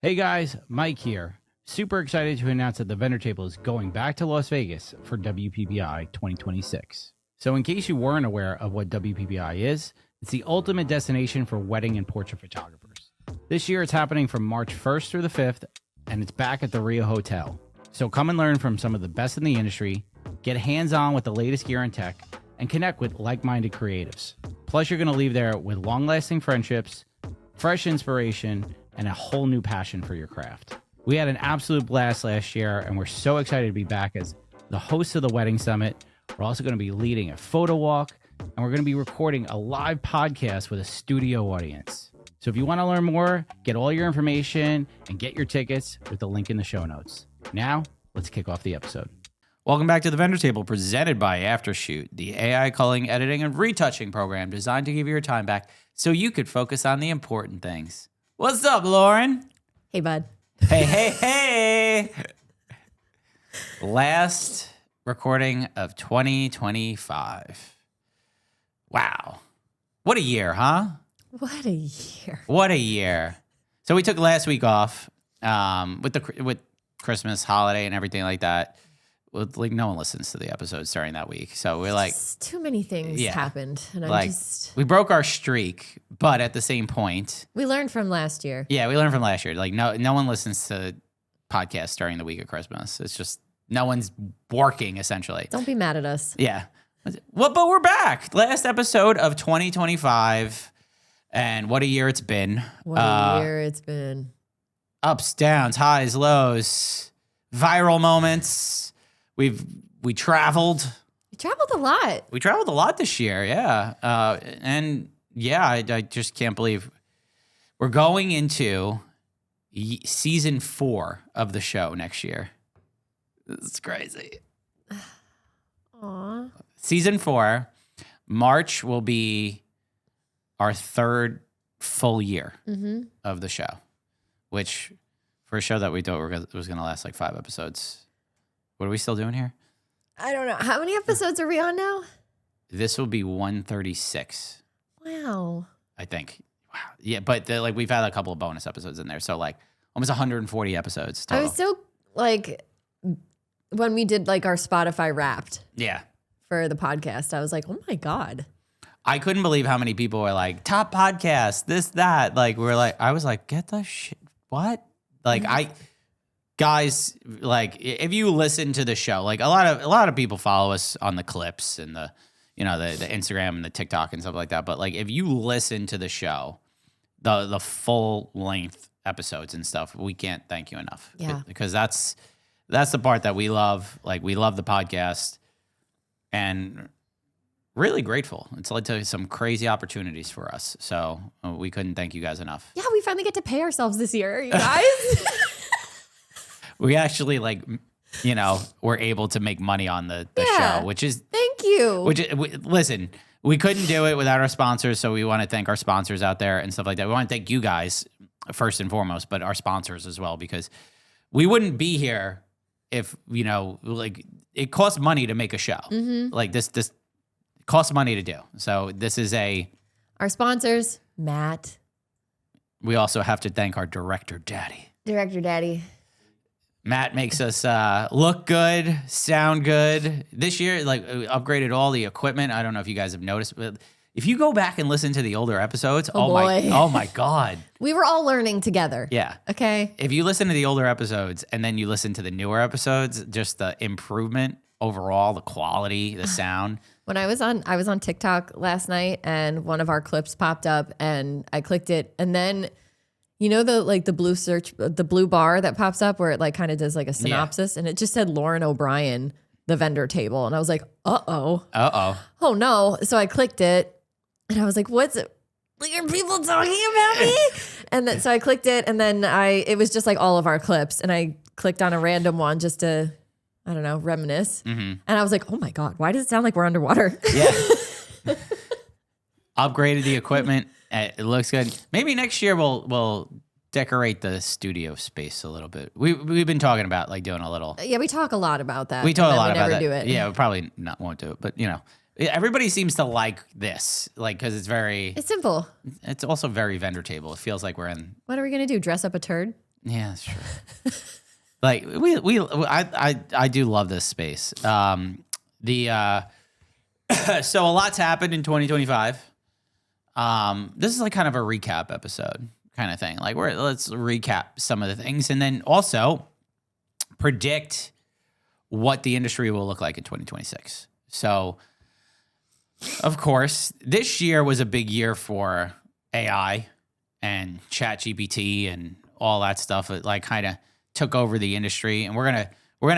Hey guys, Mike here. Super excited to announce that the vendor table is going back to Las Vegas for WPBI 2026. So in case you weren't aware of what WPBI is, it's the ultimate destination for wedding and portrait photographers. This year it's happening from March 1st through the 5th, and it's back at the Rio Hotel. So come and learn from some of the best in the industry, get hands-on with the latest gear and tech, and connect with like-minded creatives. Plus you're going to leave there with long-lasting friendships, fresh inspiration, and a whole new passion for your craft. We had an absolute blast last year, and we're so excited to be back as the host of the Wedding Summit. We're also going to be leading a photo walk, and we're going to be recording a live podcast with a studio audience. So if you want to learn more, get all your information and get your tickets with the link in the show notes. Now, let's kick off the episode. Welcome back to the Vendor Table, presented by Aftershoot, the AI culling, editing, and retouching program designed to give you your time back so you could focus on the important things. What's up, Lauren? Hey, bud. Hey. Last recording of 2025. Wow. What a year, huh? What a year. What a year. So we took last week off with Christmas holiday and everything like that. Like no one listens to the episodes during that week. So we're like, Just too many things happened. And we broke our streak, but at the same point, we learned from last year. Yeah, we learned from last year. Like no one listens to podcasts during the week of Christmas. It's just no one's working essentially. Don't be mad at us. Yeah. Well, but we're back. Last episode of 2025. And what a year it's been. What a year it's been. Ups, downs, highs, lows, viral moments. We traveled. We traveled a lot. We traveled a lot this year, yeah. I just can't believe we're going into season 4 of the show next year. It's crazy. Aw. Season 4, March will be our 3rd full year of the show, which for a show that we thought was going to last like 5 episodes. What are we still doing here? I don't know. How many episodes are we on now? This will be 136. Wow. I think. Wow. Yeah, but we've had a couple of bonus episodes in there. So like almost 140 episodes total. I was so like, when we did like our Spotify Wrapped for the podcast, I was like, oh my God. I couldn't believe how many people were like, top podcast, this, that. Like, I was like, get the shit. What? Like, guys, like if you listen to the show, like a lot of people follow us on the clips and the Instagram and the TikTok and stuff like that. But like if you listen to the show, the full length episodes and stuff, we can't thank you enough. Yeah. Because that's the part that we love. Like we love the podcast and really grateful. It's led to some crazy opportunities for us. So we couldn't thank you guys enough. Yeah, we finally get to pay ourselves this year, you guys. We actually we're able to make money on the show, which is thank you. Listen, we couldn't do it without our sponsors, so we want to thank our sponsors out there and stuff like that. We want to thank you guys first and foremost, but our sponsors as well, because we wouldn't be here if it costs money to make a show. Like this costs money to do. So this is our sponsors, Matt. We also have to thank our Director Daddy. Matt makes us look good, sound good. This year, we upgraded all the equipment. I don't know if you guys have noticed, but if you go back and listen to the older episodes, oh my God. We were all learning together. Yeah. Okay. If you listen to the older episodes and then you listen to the newer episodes, just the improvement overall, the quality, the sound. When I was on TikTok last night and one of our clips popped up and I clicked it, and then the blue search, the blue bar that pops up where it kind of does a synopsis, and it just said Lauren O'Brien, the vendor table. And I was like, oh no. So I clicked it and I was like, what's it? Are people talking about me? And then, so I clicked it, and then it was just all of our clips, and I clicked on a random one just to, I don't know, reminisce. And I was like, oh my God, why does it sound like we're underwater? Yeah. Upgraded the equipment. It looks good. Maybe next year we'll decorate the studio space a little bit. We've been talking about doing a little. Yeah, we talk a lot about that. We talk a lot about that. We never do it. Yeah, we probably won't do it, but everybody seems to like this, because it's simple. It's also very vendor table. It feels like we're in. What are we gonna do? Dress up a turd? Yeah, that's true. Like I do love this space. So a lot's happened in 2025. This is like kind of a recap episode kind of thing. Like let's recap some of the things and then also predict what the industry will look like in 2026. So, of course, this year was a big year for AI and ChatGPT and all that stuff. It like kind of took over the industry, and we're gonna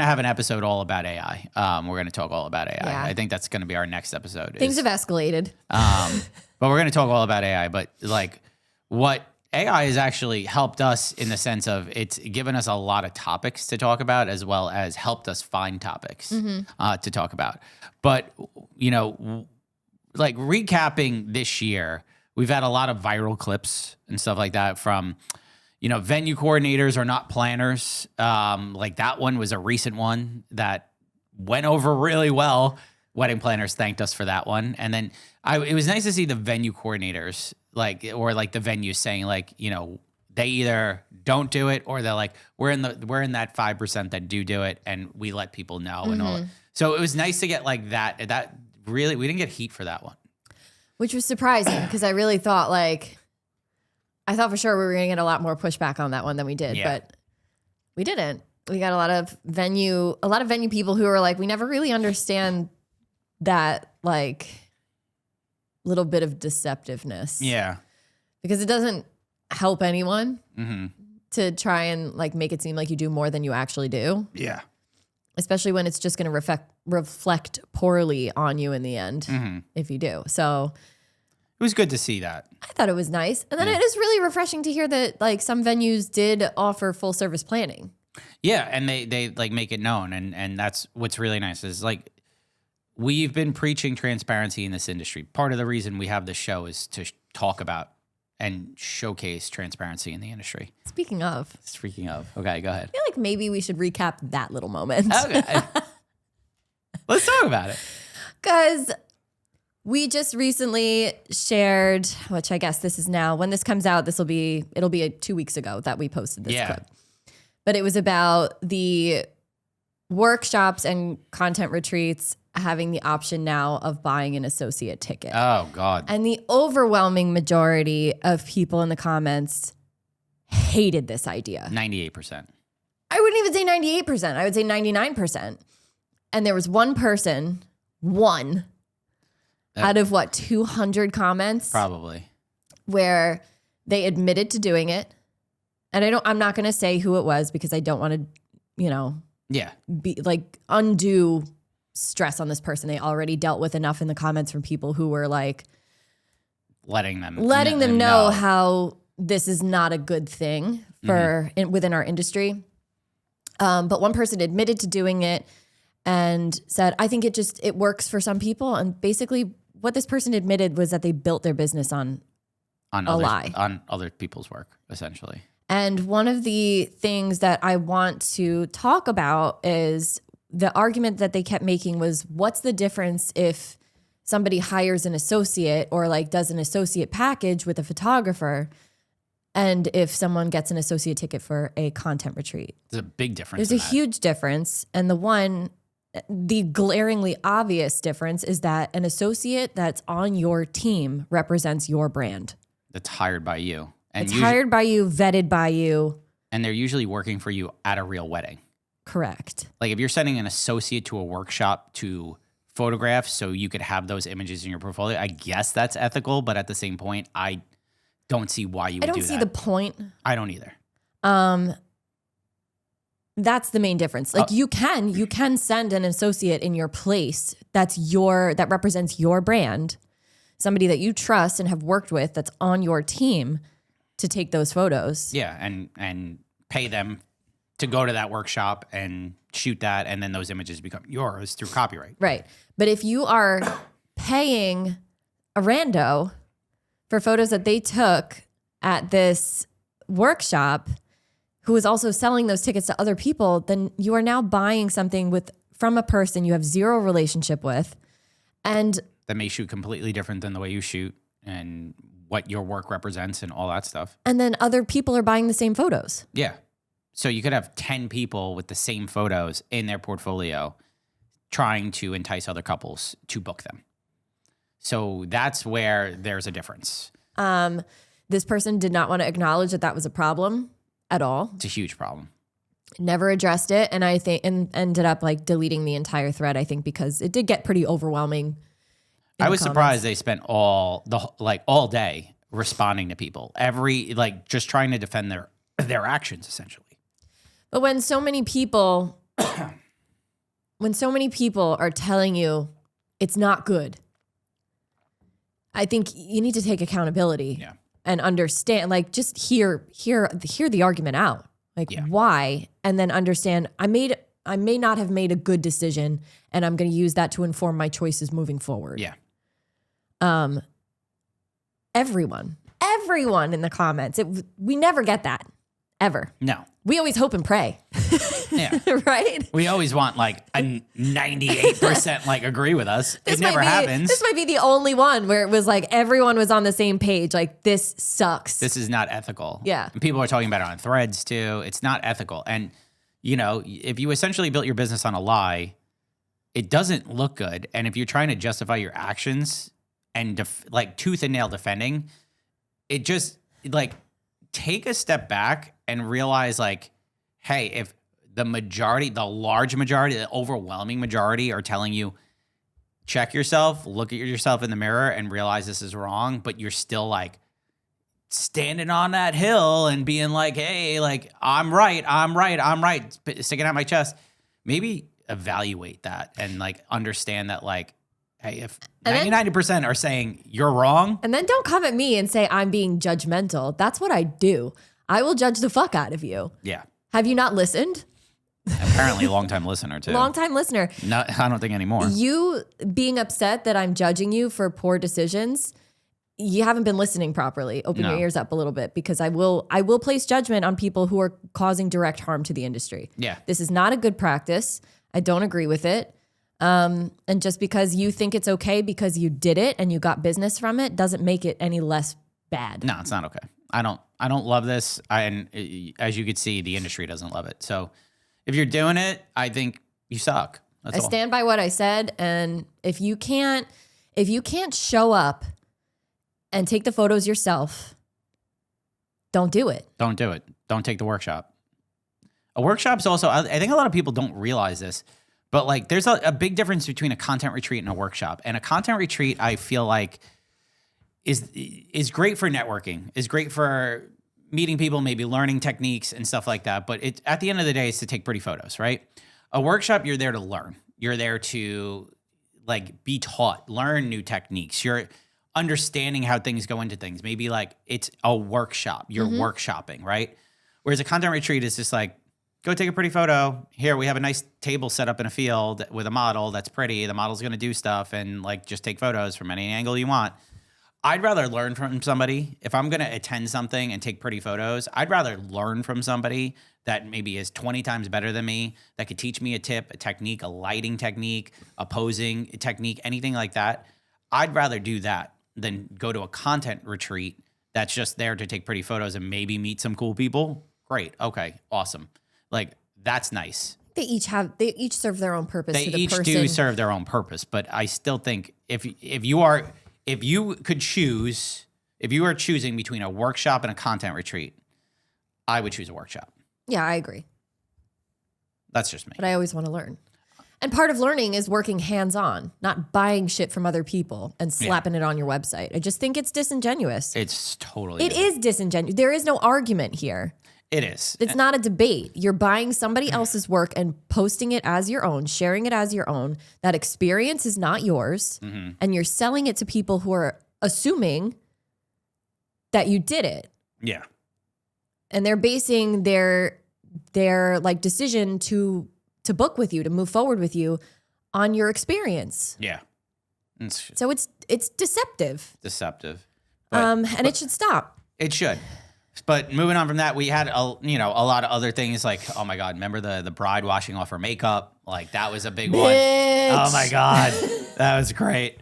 have an episode all about AI. We're gonna talk all about AI. Yeah. I think that's gonna be our next episode. Things have escalated. But we're gonna talk all about AI. But like, what AI has actually helped us in the sense of it's given us a lot of topics to talk about, as well as helped us find topics to talk about. But like recapping this year, we've had a lot of viral clips and stuff like that from, venue coordinators are not planners. Like that one was a recent one that went over really well. Wedding planners thanked us for that one. And then it was nice to see the venue coordinators or the venues saying they either don't do it or they're like, we're in that 5% that do it. And we let people know and all that. So it was nice to get like that really, we didn't get heat for that one. Which was surprising because I really thought I thought for sure we were going to get a lot more pushback on that one than we did, but we didn't. We got a lot of venue people who were like, we never really understand that little bit of deceptiveness. Yeah. Because it doesn't help anyone to try and make it seem like you do more than you actually do. Yeah. Especially when it's just going to reflect poorly on you in the end if you do. So it was good to see that. I thought it was nice. And then it is really refreshing to hear that some venues did offer full service planning. Yeah, and they make it known, and that's what's really nice is we've been preaching transparency in this industry. Part of the reason we have this show is to talk about and showcase transparency in the industry. Speaking of, okay, go ahead. I feel like maybe we should recap that little moment. Okay, let's talk about it. Because we just recently shared, which I guess this is now when this comes out, it'll be 2 weeks ago that we posted this clip. But it was about the workshops and content retreats having the option now of buying an associate ticket. Oh, God. And the overwhelming majority of people in the comments hated this idea. 98%. I wouldn't even say 98%. I would say 99%. And there was one person, out of 200 comments? Probably. Where they admitted to doing it. And I'm not going to say who it was because I don't want to, be undue stress on this person. They already dealt with enough in the comments from people who were letting them know how this is not a good thing within our industry. But one person admitted to doing it and said, I think it works for some people. And basically what this person admitted was that they built their business on a lie. On other people's work, essentially. And one of the things that I want to talk about is the argument that they kept making was, what's the difference if somebody hires an associate or does an associate package with a photographer and if someone gets an associate ticket for a content retreat? There's a big difference. There's a huge difference. And the glaringly obvious difference is that an associate that's on your team represents your brand. That's hired by you. And it's hired by you, vetted by you. And they're usually working for you at a real wedding. Correct. If you're sending an associate to a workshop to photograph so you could have those images in your portfolio, I guess that's ethical. But at the same point, I don't see why you would do that. I don't see the point. I don't either. That's the main difference. You can send an associate in your place that represents your brand, somebody that you trust and have worked with that's on your team to take those photos. Yeah, and pay them to go to that workshop and shoot that, and then those images become yours through copyright. Right. But if you are paying a rando for photos that they took at this workshop, who is also selling those tickets to other people, then you are now buying something from a person you have zero relationship with. And that may shoot completely different than the way you shoot and what your work represents and all that stuff. And then other people are buying the same photos. Yeah. So you could have 10 people with the same photos in their portfolio trying to entice other couples to book them. So that's where there's a difference. This person did not want to acknowledge that was a problem at all. It's a huge problem. Never addressed it, and I think and ended up like deleting the entire thread. I think because it did get pretty overwhelming. I was surprised they spent all day responding to people, just trying to defend their actions essentially. But when so many people are telling you it's not good, I think you need to take accountability and understand, like just hear the argument out. Like why? And then understand I may not have made a good decision, and I'm going to use that to inform my choices moving forward. Yeah. Everyone in the comments, we never get that ever. No. We always hope and pray. Yeah. Right? We always want like a 98% like agree with us. It never happens. This might be the only one where it was like everyone was on the same page. Like, this sucks. This is not ethical. Yeah. And people are talking about it on threads too. It's not ethical. And, if you essentially built your business on a lie, it doesn't look good. And if you're trying to justify your actions and tooth and nail defending, it just take a step back and realize hey, if the large majority, the overwhelming majority are telling you, check yourself, look at yourself in the mirror and realize this is wrong, but you're still standing on that hill and being hey, I'm right, sticking out my chest. Maybe evaluate that and understand that hey, if 99% are saying you're wrong. And then don't come at me and say I'm being judgmental. That's what I do. I will judge the fuck out of you. Yeah. Have you not listened? Apparently a long-time listener too. Long-time listener. No, I don't think anymore. You being upset that I'm judging you for poor decisions, you haven't been listening properly. Open your ears up a little bit, because I will place judgment on people who are causing direct harm to the industry. Yeah. This is not a good practice. I don't agree with it. And just because you think it's okay because you did it and you got business from it doesn't make it any less bad. No, it's not okay. I don't love this. And as you could see, the industry doesn't love it. So if you're doing it, I think you suck. That's all. Stand by what I said. And if you can't show up and take the photos yourself, don't do it. Don't do it. Don't take the workshop. A workshop's also, I think a lot of people don't realize this, but there's a big difference between a content retreat and a workshop. And a content retreat, I feel is great for networking, is great for meeting people, maybe learning techniques and stuff like that. But at the end of the day, it's to take pretty photos, right? A workshop, you're there to learn. You're there to be taught, learn new techniques. You're understanding how things go into things. Maybe it's a workshop. You're workshopping, right? Whereas a content retreat is just go take a pretty photo. Here, we have a nice table set up in a field with a model that's pretty. The model's going to do stuff and just take photos from any angle you want. I'd rather learn from somebody. If I'm going to attend something and take pretty photos, I'd rather learn from somebody that maybe is 20 times better than me, that could teach me a tip, a technique, a lighting technique, a posing technique, anything like that. I'd rather do that than go to a content retreat that's just there to take pretty photos and maybe meet some cool people. Great. Okay. Awesome. That's nice. They each serve their own purpose. They to the each person. do serve their own purpose, but I still think if you are choosing between a workshop and a content retreat, I would choose a workshop. Yeah, I agree. That's just me. But I always want to learn. And part of learning is working hands-on, not buying shit from other people and slapping it on your website. I just think it's disingenuous. It's totally. It is disingenuous. There is no argument here. It is. It's not a debate. You're buying somebody else's work and posting it as your own, sharing it as your own. That experience is not yours. Mm-hmm. And you're selling it to people who are assuming that you did it. Yeah. And they're basing their decision to book with you, to move forward with you on your experience. Yeah. So it's deceptive. Deceptive. And it should stop. It should. But moving on from that, we had a lot of other things oh my God, remember the bride washing off her makeup? That was a big one. Oh my God. That was great.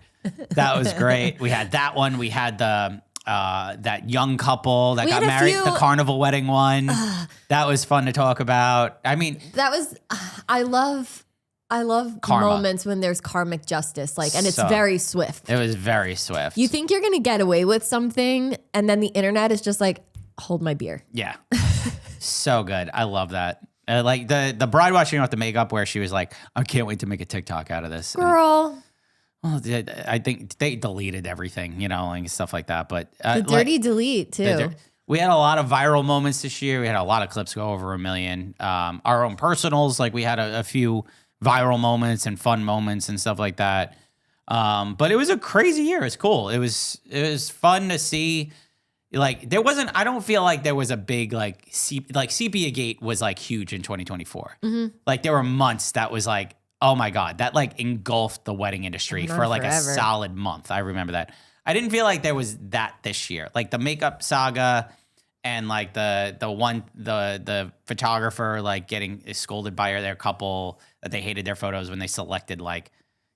That was great. We had that one. We had the that young couple that We got had a married, few- the carnival wedding one. That was fun to talk about. I mean, That was, I love Karma. moments when there's karmic justice, like, and it's So- very swift. it was very swift. You think you're going to get away with something, and then the internet is just like, hold my beer. Yeah. So good. I love that. Like the bride washing off the makeup where she was like, I can't wait to make a TikTok out of this. And, Girl, well, I think they deleted everything, and stuff like that. But the dirty delete too. we had a lot of viral moments this year. We had a lot of clips go over 1 million. Our own personals, like we had a few viral moments and fun moments and stuff like that. But it was a crazy year. It's cool. It was fun to see. Like there wasn't, I don't feel like there was a big Sepia Gate was like huge in 2024. Like there were months that was like, oh my God, that like engulfed the wedding industry Not for like a forever. solid month. I remember that. I didn't feel like there was that this year. Like the makeup saga and like the photographer like getting scolded by their couple that they hated their photos when they selected like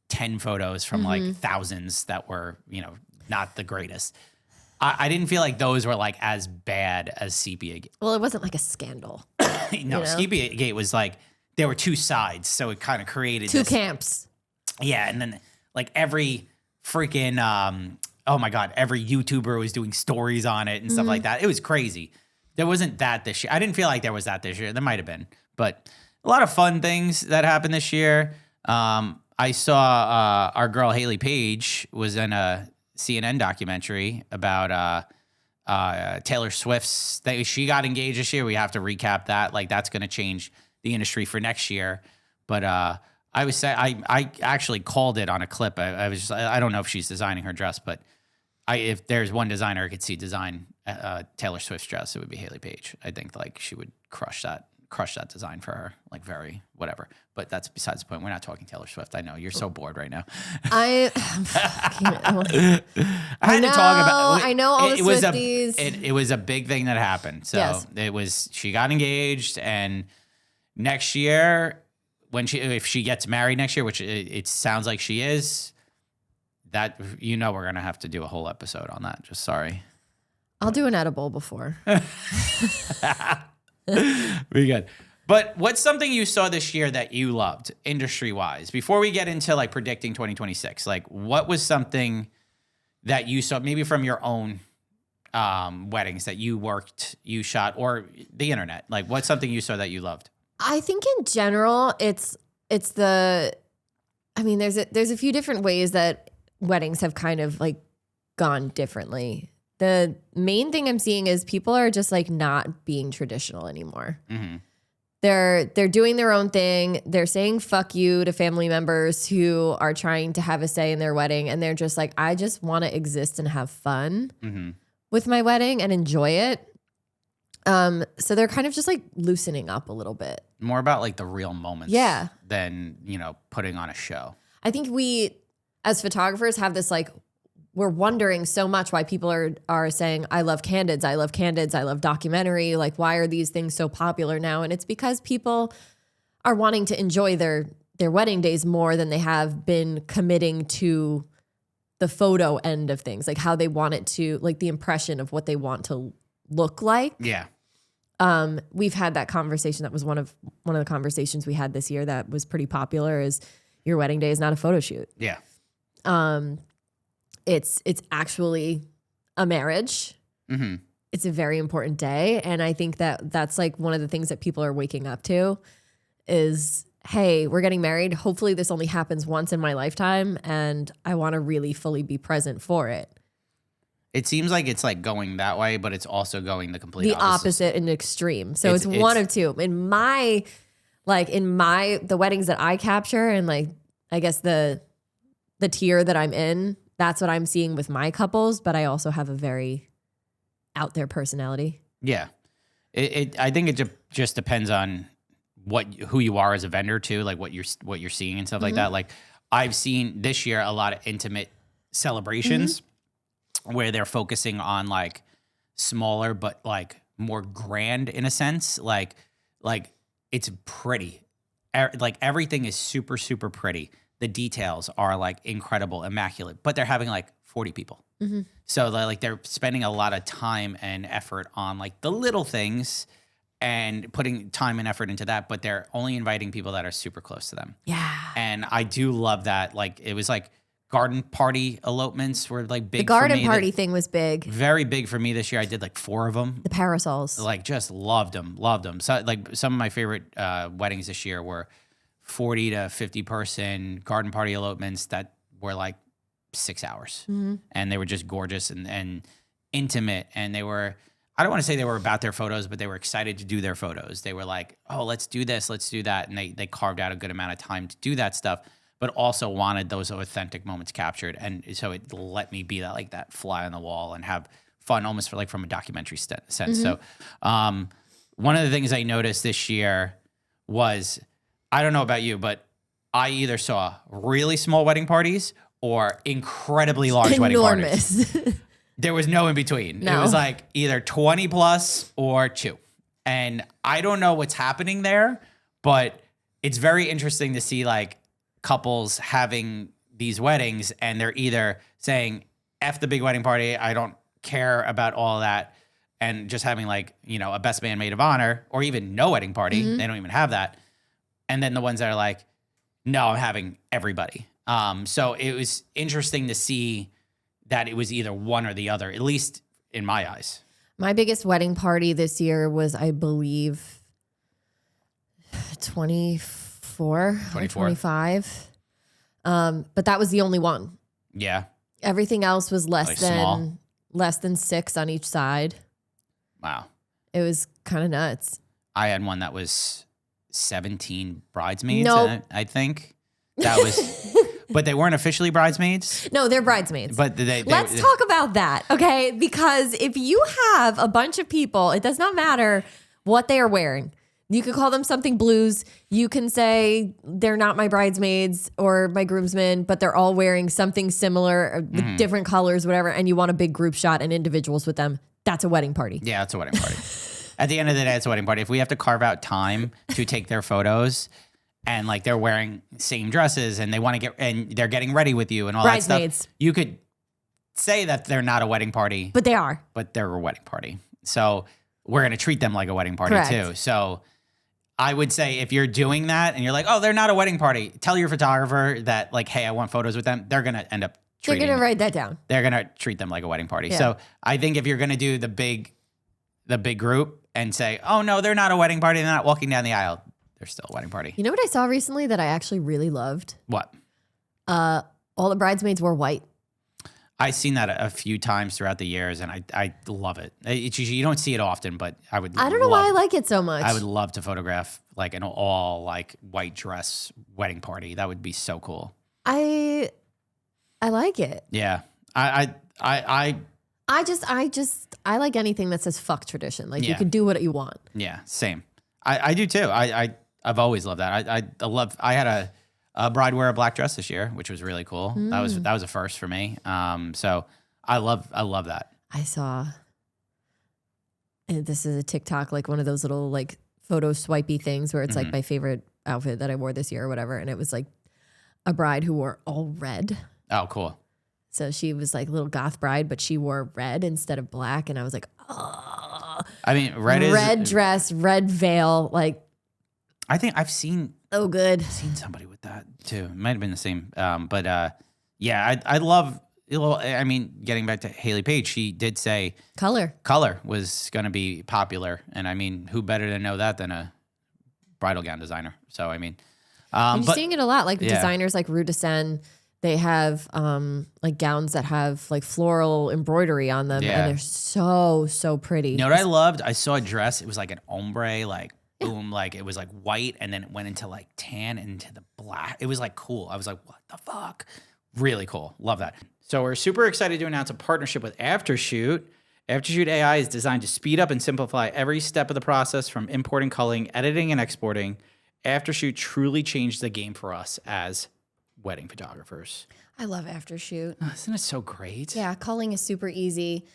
10 photos from like thousands that were, not the greatest. I didn't feel like those were like as bad as Sepia Gate. Well, it wasn't like a scandal. No, Sepia Gate was like, there were two sides. So it kind of created Two this. camps. Yeah. And then like every freaking, oh my God, every YouTuber was doing stories on it and stuff like that. It was crazy. There wasn't that this year. I didn't feel like there was that this year. There might have been, but a lot of fun things that happened this year. I saw our girl Haley Paige was in a CNN documentary about Taylor Swift's. She got engaged this year. We have to recap that. Like that's going to change the industry for next year. But I was say I actually called it on a clip. I was just, I don't know if she's designing her dress, but if there's one designer I could see design Taylor Swift's dress, it would be Haley Paige. I think like she would crush that design for her, like very whatever. But that's besides the point. We're not talking Taylor Swift. I know you're so bored right now. I had to talk about. I know all the it was Swifties. it was a big thing that happened. So Yes. it was. She got engaged, and next year, if she gets married next year, which it sounds like she is, that we're gonna have to do a whole episode on that. Just sorry. I'll do an edible before. Very good. But what's something you saw this year that you loved industry-wise? Before we get into like predicting 2026, like what was something that you saw maybe from your own weddings that you worked, you shot, or the internet? Like what's something you saw that you loved? I think in general, there's a few different ways that weddings have kind of like gone differently. The main thing I'm seeing is people are just like not being traditional anymore. Mm-hmm. They're doing their own thing. They're saying fuck you to family members who are trying to have a say in their wedding. And they're just like, I just want to exist and have fun with my wedding and enjoy it. So they're kind of just like loosening up a little bit. More about like the real moments than, putting on a show. I think we, as photographers, have this like, we're wondering so much why people are saying, I love candids, I love candids, I love documentary. Like, why are these things so popular now? And it's because people are wanting to enjoy their wedding days more than they have been committing to the photo end of things, like how they want it to, like the impression of what they want to look like. Yeah. We've had that conversation. That was one of the conversations we had this year that was pretty popular, is your wedding day is not a photo shoot. Yeah. It's actually a marriage. Mm-hmm. It's a very important day. And I think that's like one of the things that people are waking up to is, hey, we're getting married. Hopefully this only happens once in my lifetime. And I want to really fully be present for it. It seems like it's like going that way, but it's also going the complete The opposite and extreme. So it's one of two. In the weddings that I capture, and like, I guess the tier that I'm in, that's what I'm seeing with my couples, but I also have a very out there personality. Yeah. I think it just depends on who you are as a vendor too, like what you're seeing and stuff like that. Like I've seen this year a lot of intimate celebrations where they're focusing on like smaller but like more grand in a sense. Like it's pretty. Like everything is super, super pretty. The details are like incredible, immaculate, but they're having like 40 people. So like they're spending a lot of time and effort on like the little things and putting time and effort into that, but they're only inviting people that are super close to them. Yeah. And I do love that. Like it was like garden party elopements were like big. The garden for me. party thing was big. Very big for me this year. I did like 4 of them. The parasols. Like just loved them. So like some of my favorite weddings this year were 40 to 50 person garden party elopements that were like 6 hours. And they were just gorgeous and intimate. And they were, I don't want to say they were about their photos, but they were excited to do their photos. They were like, oh, let's do this, let's do that. And they carved out a good amount of time to do that stuff, but also wanted those authentic moments captured. And so it let me be that, like that fly on the wall and have fun almost for like from a documentary sense. So one of the things I noticed this year was, I don't know about you, but I either saw really small wedding parties or incredibly large wedding parties. Enormous. There was no in between. No. It was like either 20 plus or 2. And I don't know what's happening there, but it's very interesting to see like couples having these weddings and they're either saying, F the big wedding party, I don't care about all that, and just having like, you know, a best man maid of honor or even no wedding party. They don't even have that. And then the ones that are like, no, I'm having everybody. So it was interesting to see that it was either one or the other, at least in my eyes. My biggest wedding party this year was, I believe, 24. 25. But that was the only one. Yeah. Everything else was Like small? less than 6 on each side. Wow. It was kind of nuts. I had one that was 17 bridesmaids, Nope. I think. That was, but they weren't officially bridesmaids. No, they're bridesmaids. But Let's talk about that, okay? Because if you have a bunch of people, it does not matter what they are wearing. You could call them something blues. You can say they're not my bridesmaids or my groomsmen, but they're all wearing something similar, with different colors, whatever, and you want a big group shot and individuals with them. That's a wedding party. Yeah, it's a wedding party. At the end of the day, it's a wedding party. If we have to carve out time to take their photos and like they're wearing same dresses and they want to get, and they're getting ready with you and all that Bridesmaids. stuff, you could say that they're not a wedding party, But they are. but they're a wedding party. So we're going to treat them like a wedding party Correct. too. So I would say if you're doing that and you're like, oh, they're not a wedding party, tell your photographer that like, hey, I want photos with them. They're going to end up They're treating going to write that down. they're going to treat them like a wedding party. Yeah. So I think if you're going to do the big group and say, oh no, they're not a wedding party, they're not walking down the aisle, they're still a wedding party. You know what I saw recently that I actually really loved? What? All the bridesmaids wore white. I've seen that a few times throughout the years and I love it. It's usually, you don't see it often, but I don't know why I like it so much. I would love to photograph like an all like white dress wedding party. That would be so cool. I like it. Yeah. I like anything that says fuck tradition. Like you Yeah. can do what you want. yeah, same. I do too. I've always loved that. I had a bride wear a black dress this year, which was really cool. That was a first for me. So I love that. I saw, and this is a TikTok, like one of those little like photo swipey things where it's like my favorite outfit that I wore this year or whatever. And it was like a bride who wore all red. Oh, cool. So she was like a little goth bride, but she wore red instead of black. And I was like, oh, I mean, red dress, red veil. Like, I think I've seen good. somebody with that too. It might have been the same. But yeah, I love, I mean, getting back to Haley Paige, she did say Color was going to be popular. And I mean, who better to know that than a bridal gown designer? So, I mean, You're seeing it a lot, like designers like Rue de Seine. They have like gowns that have like floral embroidery on them, and they're so pretty. You know what I loved? I saw a dress. It was like an ombre, like boom, like it was like white, and then it went into like tan and into the black. It was like cool. I was like, what the fuck? Really cool. Love that. So we're super excited to announce a partnership with Aftershoot. Aftershoot AI is designed to speed up and simplify every step of the process from importing, culling, editing, and exporting. Aftershoot truly changed the game for us as wedding photographers. I love Aftershoot. Isn't it so great? Yeah, culling is super easy.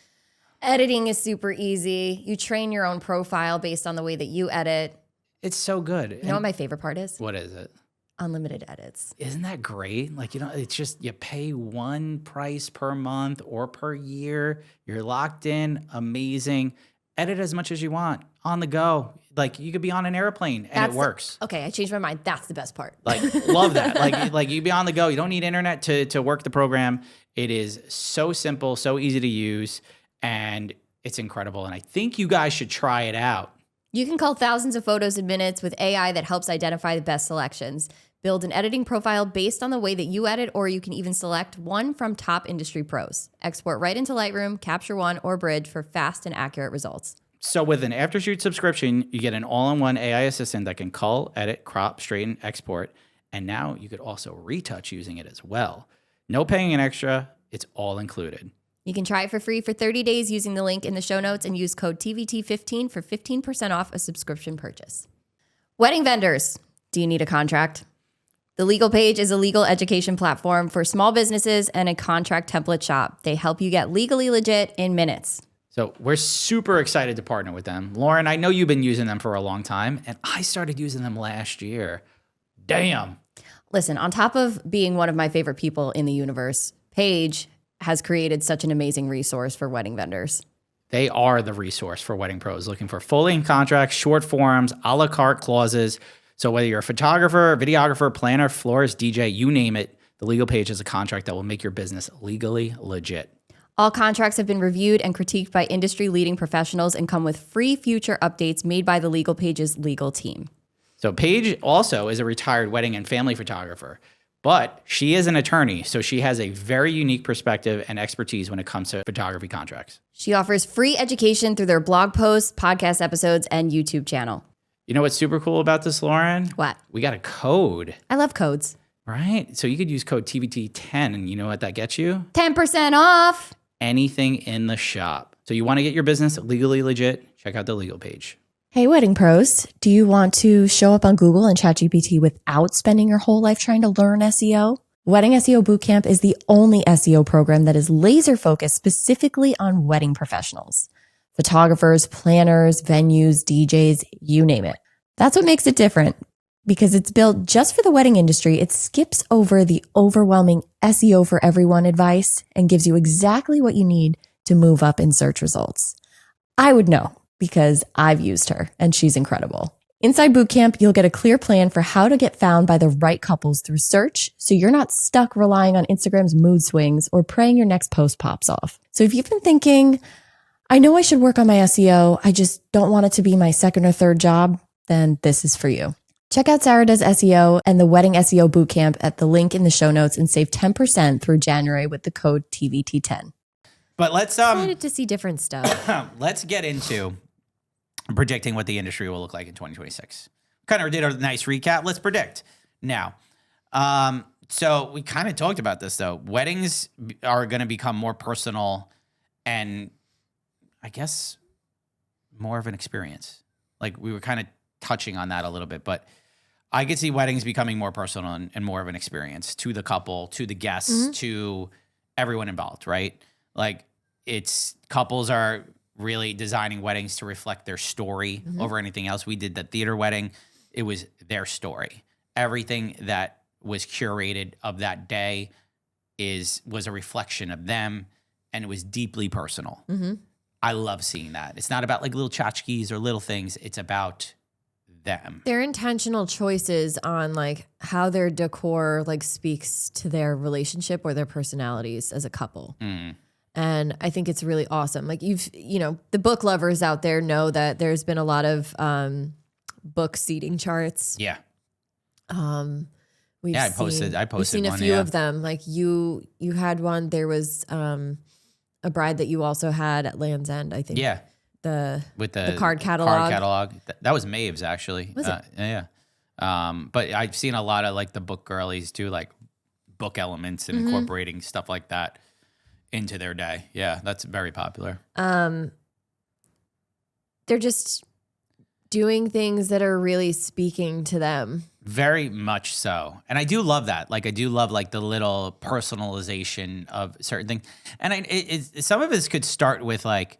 Editing is super easy. You train your own profile based on the way that you edit. It's so good. You know what my favorite part is? What is it? unlimited edits. Isn't that great? Like, it's just you pay one price per month or per year. You're locked in. Amazing. Edit as much as you want on the go. Like, you could be on an airplane and it works. Okay, I changed my mind. That's the best part. Like, love that. Like you be on the go. You don't need internet to work the program. It is so simple, so easy to use, and it's incredible. And I think you guys should try it out. You can cull thousands of photos in minutes with AI that helps identify the best selections. Build an editing profile based on the way that you edit, or you can even select one from top industry pros. Export right into Lightroom, Capture One, or Bridge for fast and accurate results. So with an Aftershoot subscription, you get an all-in-one AI assistant that can cull, edit, crop, straighten, export, and now you could also retouch using it as well. No paying an extra, it's all included. You can try it for free for 30 days using the link in the show notes and use code TVT15 for 15% off a subscription purchase. Wedding vendors, do you need a contract? The Legal Paige is a legal education platform for small businesses and a contract template shop. They help you get legally legit in minutes. So we're super excited to partner with them. Lauren, I know you've been using them for a long time, and I started using them last year. Damn. Listen, on top of being one of my favorite people in the universe, Paige has created such an amazing resource for wedding vendors. They are the resource for wedding pros looking for full-length contracts, short forms, a la carte clauses. So whether you're a photographer, videographer, planner, florist, DJ, you name it, the Legal Paige is a contract that will make your business legally legit. All contracts have been reviewed and critiqued by industry-leading professionals and come with free future updates made by the Legal Paige's legal team. So Paige also is a retired wedding and family photographer, but she is an attorney, so she has a very unique perspective and expertise when it comes to photography contracts. She offers free education through their blog posts, podcast episodes, and YouTube channel. You know what's super cool about this, Lauren? What? We got a code. I love codes. Right? So you could use code TVT10, and you know what that gets you? 10% off. Anything in the shop. So you want to get your business legally legit? Check out the Legal Paige. Hey, wedding pros, do you want to show up on Google and ChatGPT without spending your whole life trying to learn SEO? Wedding SEO Bootcamp is the only SEO program that is laser focused specifically on wedding professionals. Photographers, planners, venues, DJs, you name it. That's what makes it different. Because it's built just for the wedding industry, it skips over the overwhelming SEO for everyone advice and gives you exactly what you need to move up in search results. I would know because I've used her and she's incredible. Inside Bootcamp, you'll get a clear plan for how to get found by the right couples through search, so you're not stuck relying on Instagram's mood swings or praying your next post pops off. So if you've been thinking, I know I should work on my SEO, I just don't want it to be my second or third job, then this is for you. Check out Sarah Does SEO and the Wedding SEO Bootcamp at the link in the show notes and save 10% through January with the code TVT10. But let's Excited to see different stuff. let's get into predicting what the industry will look like in 2026. Kind of did a nice recap. Let's predict now. So we kind of talked about this though. Weddings are going to become more personal and I guess more of an experience. Like we were kind of touching on that a little bit, but I could see weddings becoming more personal and more of an experience to the couple, to the guests, to everyone involved, right? Like couples are really designing weddings to reflect their story over anything else. We did the theater wedding. It was their story. Everything that was curated of that day was a reflection of them, and it was deeply personal. I love seeing that. It's not about like little tchotchkes or little things. It's about them. Their intentional choices on like how their decor like speaks to their relationship or their personalities as a couple. And I think it's really awesome. Like the book lovers out there know that there's been a lot of book seating charts. Yeah. I posted we've seen a one, few of them. Like you had one. There was a bride that you also had at Land's End, I think. Yeah. With the card catalog. That was Maeve's actually. Was it? Yeah. But I've seen a lot of like the book girlies do like book elements and incorporating stuff like that into their day. Yeah, that's very popular. They're just doing things that are really speaking to them. Very much so. And I do love that. Like I do love like the little personalization of certain things. And some of this could start with like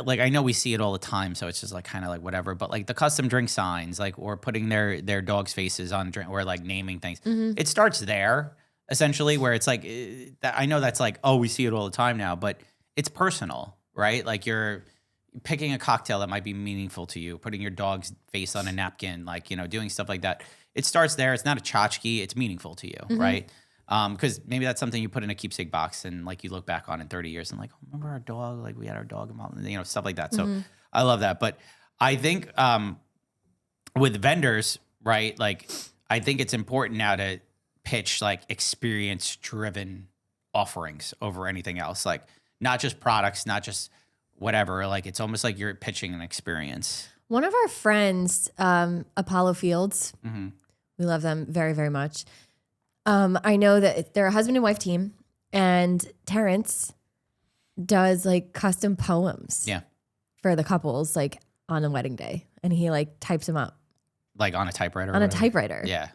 like I know we see it all the time, so it's just like kind of like whatever. But like the custom drink signs, like or putting their dogs' faces on drink, or like naming things. It starts there essentially, where it's like I know that's like, oh, we see it all the time now, but it's personal, right? Like you're picking a cocktail that might be meaningful to you, putting your dog's face on a napkin, like, you know, doing stuff like that. It starts there. It's not a tchotchke. It's meaningful to you, right? Because maybe that's something you put in a keepsake box and like you look back on in 30 years and like, oh, remember our dog? Like we had our dog, you know, stuff like that. So I love that. But I think with vendors, right, like I think it's important now to pitch like experience-driven offerings over anything else. Like not just products, not just whatever. Like it's almost like you're pitching an experience. One of our friends, Apollo Fields, we love them very, very much. I know that they're a husband and wife team, and Terrence does like custom poems for the couples, like on a wedding day, and he like types them up. Like on a typewriter? On a typewriter. Yeah.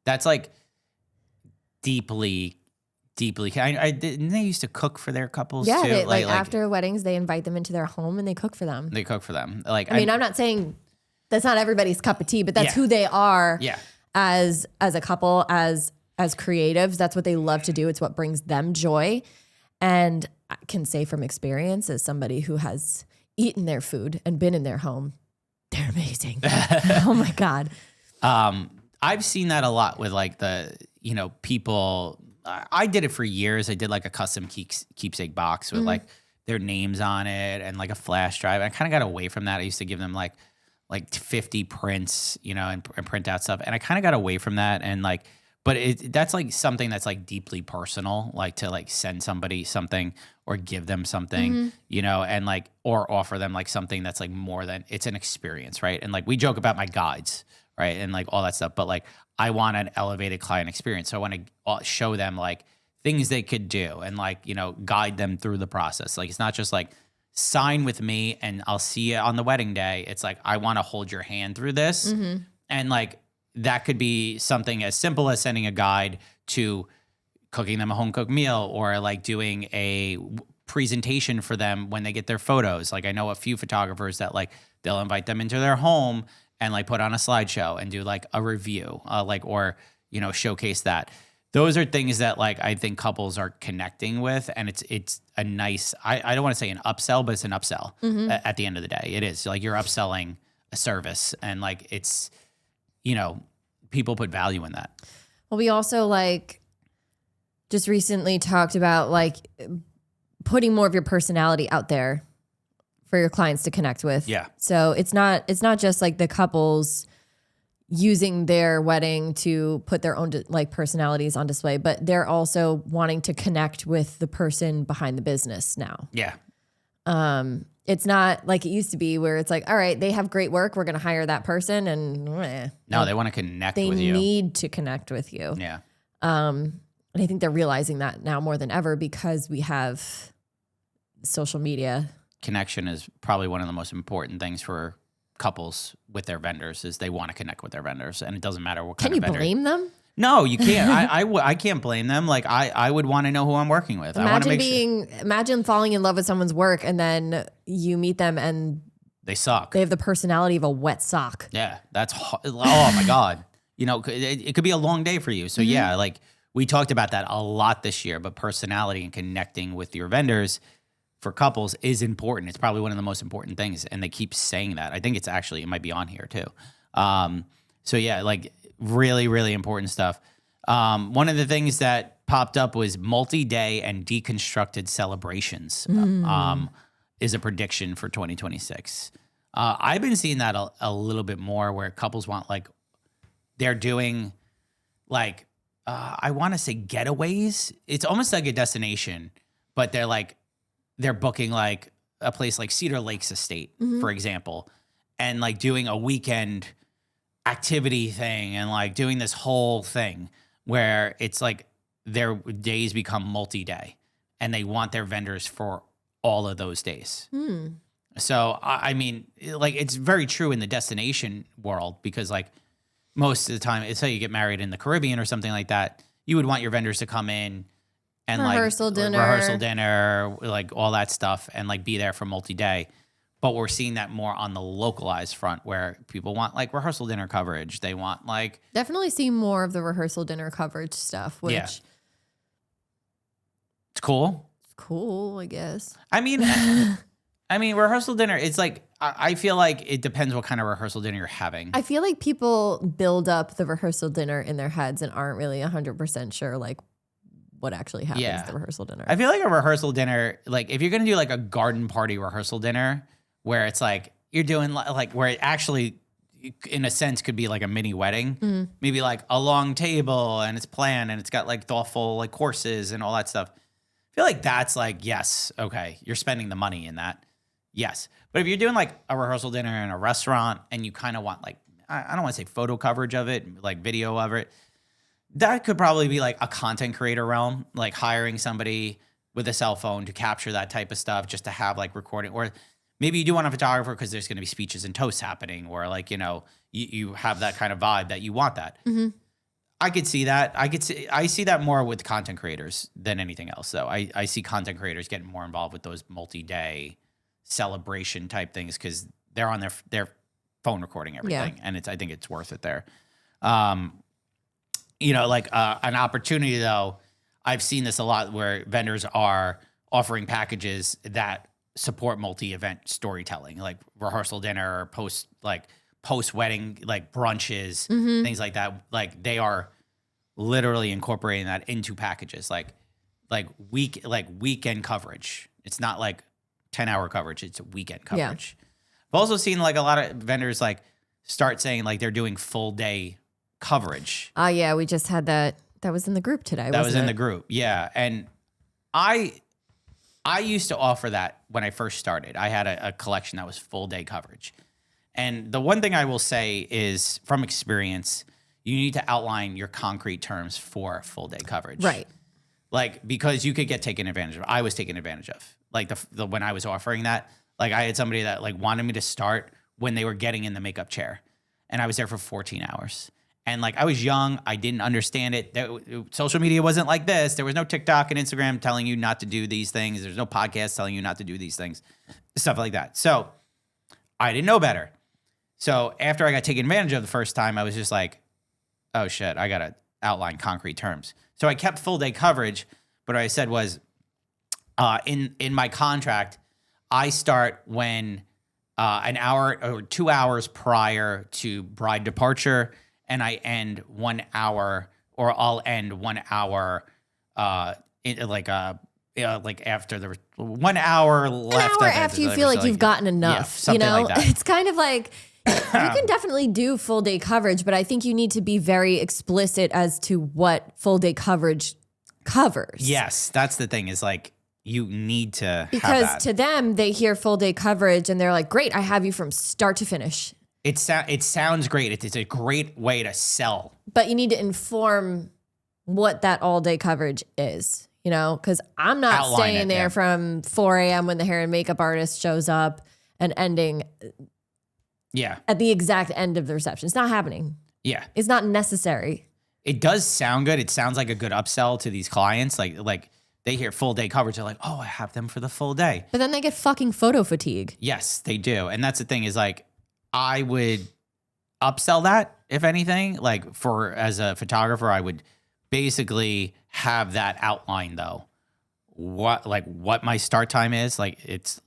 That's like deeply. Didn't they used to cook for their couples too? Yeah, like after weddings, they invite them into their home and they cook for them. They cook for them. Like, I mean, I'm not saying that's not everybody's cup of tea, but that's who they are as a couple, as creatives. That's what they love to do. It's what brings them joy. And I can say from experience, as somebody who has eaten their food and been in their home, they're amazing. Oh my God. I've seen that a lot with like the, you know, people. I did it for years. I did like a custom keepsake box with like their names on it and like a flash drive. I kind of got away from that. I used to give them like 50 prints, you know, and print out stuff. And I kind of got away from that. And like, but that's like something that's like deeply personal, like to like send somebody something or give them something, you know, and like, or offer them like something that's like more than, it's an experience, right? And like we joke about my guides, right? And like all that stuff, but like I want an elevated client experience. So I want to show them like things they could do and like, you know, guide them through the process. Like it's not just like sign with me and I'll see you on the wedding day. It's like, I want to hold your hand through this. And like, that could be something as simple as sending a guide to cooking them a home cooked meal or like doing a presentation for them when they get their photos. Like I know a few photographers that like, they'll invite them into their home and like put on a slideshow and do like a review, like, or, you know, showcase that. Those are things that like, I think couples are connecting with, and it's a nice, I don't want to say an upsell, but it's an upsell at the end of the day. It is like you're upselling a service, and like, it's, you know, people put value in that. Well, we also like just recently talked about like putting more of your personality out there for your clients to connect with. Yeah. So it's not just like the couples using their wedding to put their own like personalities on display, but they're also wanting to connect with the person behind the business now. Yeah. It's not like it used to be where it's like, all right, they have great work, we're going to hire that person, and no, they want to connect with you. They need to connect with you. Yeah. And I think they're realizing that now more than ever because we have social media. Connection is probably one of the most important things for couples with their vendors, is they want to connect with their vendors, and it doesn't matter what kind of vendor. Can you blame them? No, you can't. I can't blame them. Like I would want to know who I'm working with. Imagine falling in love with someone's work and then you meet them and they suck. They have the personality of a wet sock. Yeah, that's oh my God. You know, it could be a long day for you. So yeah, like we talked about that a lot this year, but personality and connecting with your vendors for couples is important. It's probably one of the most important things. And they keep saying that. I think it might be on here too. So yeah, like really, really important stuff. One of the things that popped up was multi-day and deconstructed celebrations is a prediction for 2026. I've been seeing that a little bit more, where couples want like, they're doing like, I want to say getaways. It's almost like a destination, but they're booking like a place like Cedar Lakes Estate, for example, and like doing a weekend activity thing and like doing this whole thing where it's like their days become multi-day and they want their vendors for all of those days. So, I mean, like it's very true in the destination world, because like most of the time, it's how you get married in the Caribbean or something like that, you would want your vendors to come in and rehearsal dinner, like all that stuff, and like be there for multi-day. But we're seeing that more on the localized front where people want like rehearsal dinner coverage. They want like Definitely see more of the rehearsal dinner coverage stuff, which it's cool. cool, I guess. I mean, rehearsal dinner, it's like, I feel like it depends what kind of rehearsal dinner you're having. I feel like people build up the rehearsal dinner in their heads and aren't really 100% sure like what actually happens at the rehearsal dinner. I feel like a rehearsal dinner, like if you're going to do like a garden party rehearsal dinner where it's like you're doing like where it actually in a sense could be like a mini wedding, maybe like a long table and it's planned and it's got like thoughtful like courses and all that stuff. I feel like that's like, yes, okay, you're spending the money in that. Yes. But if you're doing like a rehearsal dinner in a restaurant and you kind of want like, I don't want to say photo coverage of it, like video of it, that could probably be like a content creator realm, like hiring somebody with a cell phone to capture that type of stuff just to have like recording. Or maybe you do want a photographer because there's going to be speeches and toasts happening, or like, you know, you have that kind of vibe that you want that. Mm-hmm. I could see that. I see that more with content creators than anything else, though. I see content creators getting more involved with those multi-day celebration type things because they're on their phone recording everything, and I think it's worth it there. You know, like an opportunity though, I've seen this a lot where vendors are offering packages that support multi-event storytelling, like rehearsal dinner, or post wedding, like brunches, things like that. Like they are literally incorporating that into packages, like weekend coverage. It's not like 10-hour coverage; it's a weekend coverage. I've also seen like a lot of vendors like start saying like they're doing full day coverage. Yeah, we just had that. That was in the group today. That was in the group, yeah. And I used to offer that when I first started. I had a collection that was full day coverage. And the one thing I will say is, from experience, you need to outline your concrete terms for full day coverage. Right. Like, because you could get taken advantage of. I was taken advantage of. Like the when I was offering that, like I had somebody that like wanted me to start when they were getting in the makeup chair. And I was there for 14 hours. And like I was young, I didn't understand it. Social media wasn't like this. There was no TikTok and Instagram telling you not to do these things. There's no podcast telling you not to do these things, stuff like that. So I didn't know better. So after I got taken advantage of the first time, I was just like, oh shit, I got to outline concrete terms. So I kept full day coverage, but what I said was in my contract, I start when an hour or 2 hours prior to bride departure, and I end 1 hour, or I'll end 1 hour, like after the 1 hour left. An hour after you feel like you've gotten enough, yeah, you know? like that. It's kind of like you can definitely do full day coverage, but I think you need to be very explicit as to what full day coverage covers. Yes, that's the thing, is like you need to because have that. To them, they hear full day coverage and they're like, great, I have you from start to finish. It sounds great. It's a great way to sell. But you need to inform what that all day coverage is, you know, because I'm not staying there from 4 a.m. when the hair and makeup artist shows up and ending at the exact end of the reception. It's not happening. Yeah. It's not necessary. It does sound good. It sounds like a good upsell to these clients. Like they hear full day coverage. They're like, oh, I have them for the full day. But then they get fucking photo fatigue. Yes, they do. And that's the thing, is like, I would upsell that, if anything. Like as a photographer, I would basically have that outline though. What my start time is, like it's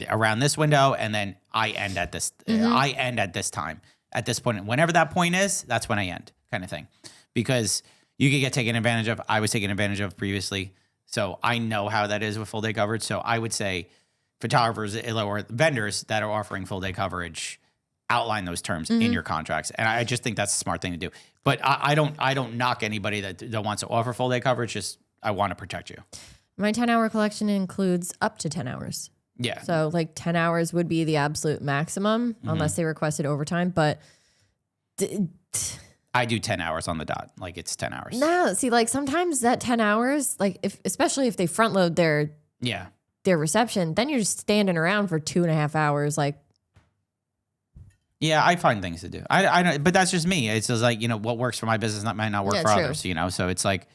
around this window, and then I end at this. I end at this time. At this point, whenever that point is, that's when I end, kind of thing. Because you could get taken advantage of. I was taken advantage of previously, so I know how that is with full day coverage. So I would say photographers or vendors that are offering full day coverage, outline those terms in your contracts. And I just think that's a smart thing to do. But I don't knock anybody that wants to offer full day coverage. Just, I want to protect you. My 10-hour collection includes up to 10 hours. Yeah. So like 10 hours would be the absolute maximum unless they requested overtime. But I do 10 hours on the dot. Like it's 10 hours. No, see, like sometimes that 10 hours, like especially if they front load their reception, then you're just standing around for 2.5 hours. Like, yeah, I find things to do. I don't, but that's just me. It's just like, you know, what works for my business might not work for others, you know? So it's like,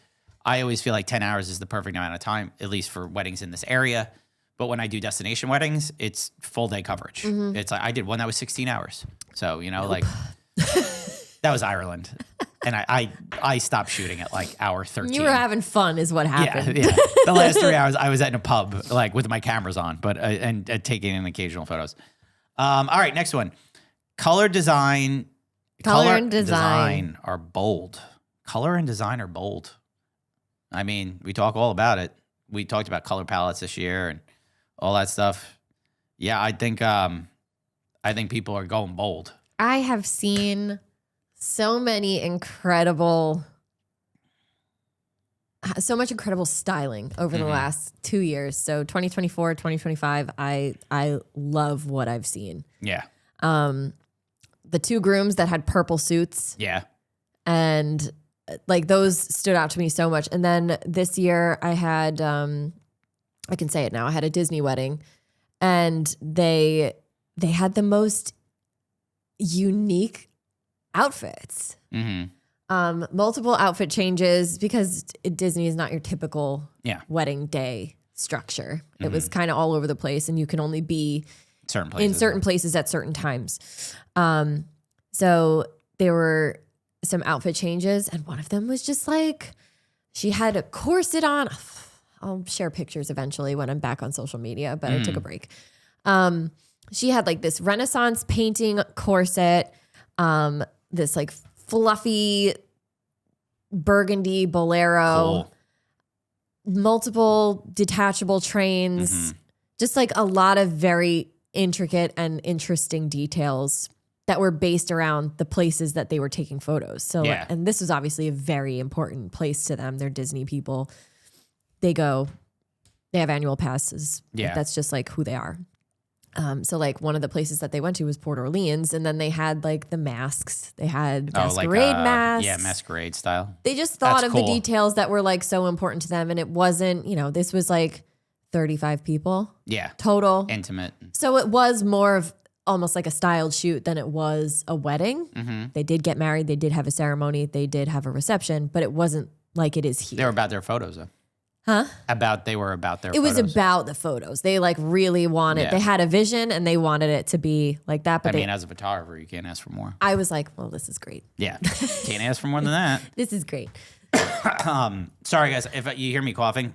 I always feel like 10 hours is the perfect amount of time, at least for weddings in this area. But when I do destination weddings, it's full day coverage. It's like I did one that was 16 hours. So, like that was Ireland. And I stopped shooting at like hour 13. You were having fun is what happened. Yeah. The last 3 hours I was at in a pub, like with my cameras on, but and taking in occasional photos. All right, next one. Color design. Color and design are bold. Color and design are bold. I mean, we talk all about it. We talked about color palettes this year and all that stuff. Yeah, I think people are going bold. I have seen so much incredible styling over the last 2 years. So 2024, 2025, I love what I've seen. Yeah. The 2 grooms that had purple suits. Yeah. And like those stood out to me so much. And then this year I had, I can say it now, I had a Disney wedding and they had the most unique outfits. Multiple outfit changes because Disney is not your typical wedding day structure. It was kind of all over the place and you can only be in certain places at certain times. So there were some outfit changes and one of them was just like, she had a corset on. I'll share pictures eventually when I'm back on social media, but I took a break. She had like this Renaissance painting corset, this like fluffy burgundy bolero, multiple detachable trains, just like a lot of very intricate and interesting details that were based around the places that they were taking photos. So, and this was obviously a very important place to them. They're Disney people. They have annual passes. Yeah. That's just like who they are. So like one of the places that they went to was Port Orleans and then they had like the masks. They had masquerade masks. Yeah, masquerade style. They just thought of the details that were like so important to them. And it wasn't, this was like 35 people. Yeah. Total. Intimate. So it was more of almost like a styled shoot than it was a wedding. They did get married. They did have a ceremony. They did have a reception, but it wasn't like it is here. They were about their photos though. Huh? They were about their It photos. was about the photos. They like really wanted, they had a vision and they wanted it to be like that. But as a photographer, you can't ask for more. I was like, well, this is great. Yeah. Can't ask for more than that. This is great. Sorry guys, if you hear me coughing,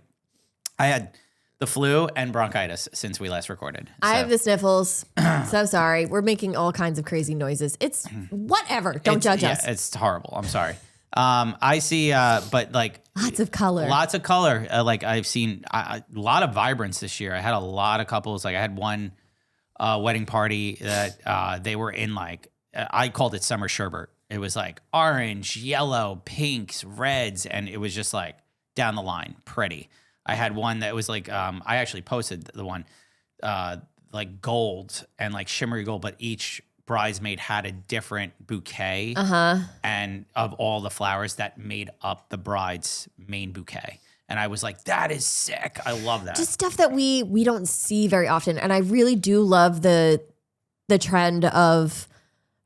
I had the flu and bronchitis since we last recorded. I have the sniffles. So sorry. We're making all kinds of crazy noises. It's whatever. Don't judge us. Yeah, it's horrible. I'm sorry. I see, but like lots of color. Like I've seen a lot of vibrance this year. I had a lot of couples. Like I had one wedding party that they were in like, I called it summer sherbet. It was like orange, yellow, pinks, reds, and it was just like down the line, pretty. I had one that was like, I actually posted the one, like gold and like shimmery gold, but each bridesmaid had a different bouquet and of all the flowers that made up the bride's main bouquet. And I was like, that is sick. I love that. Just stuff that we don't see very often. And I really do love the trend of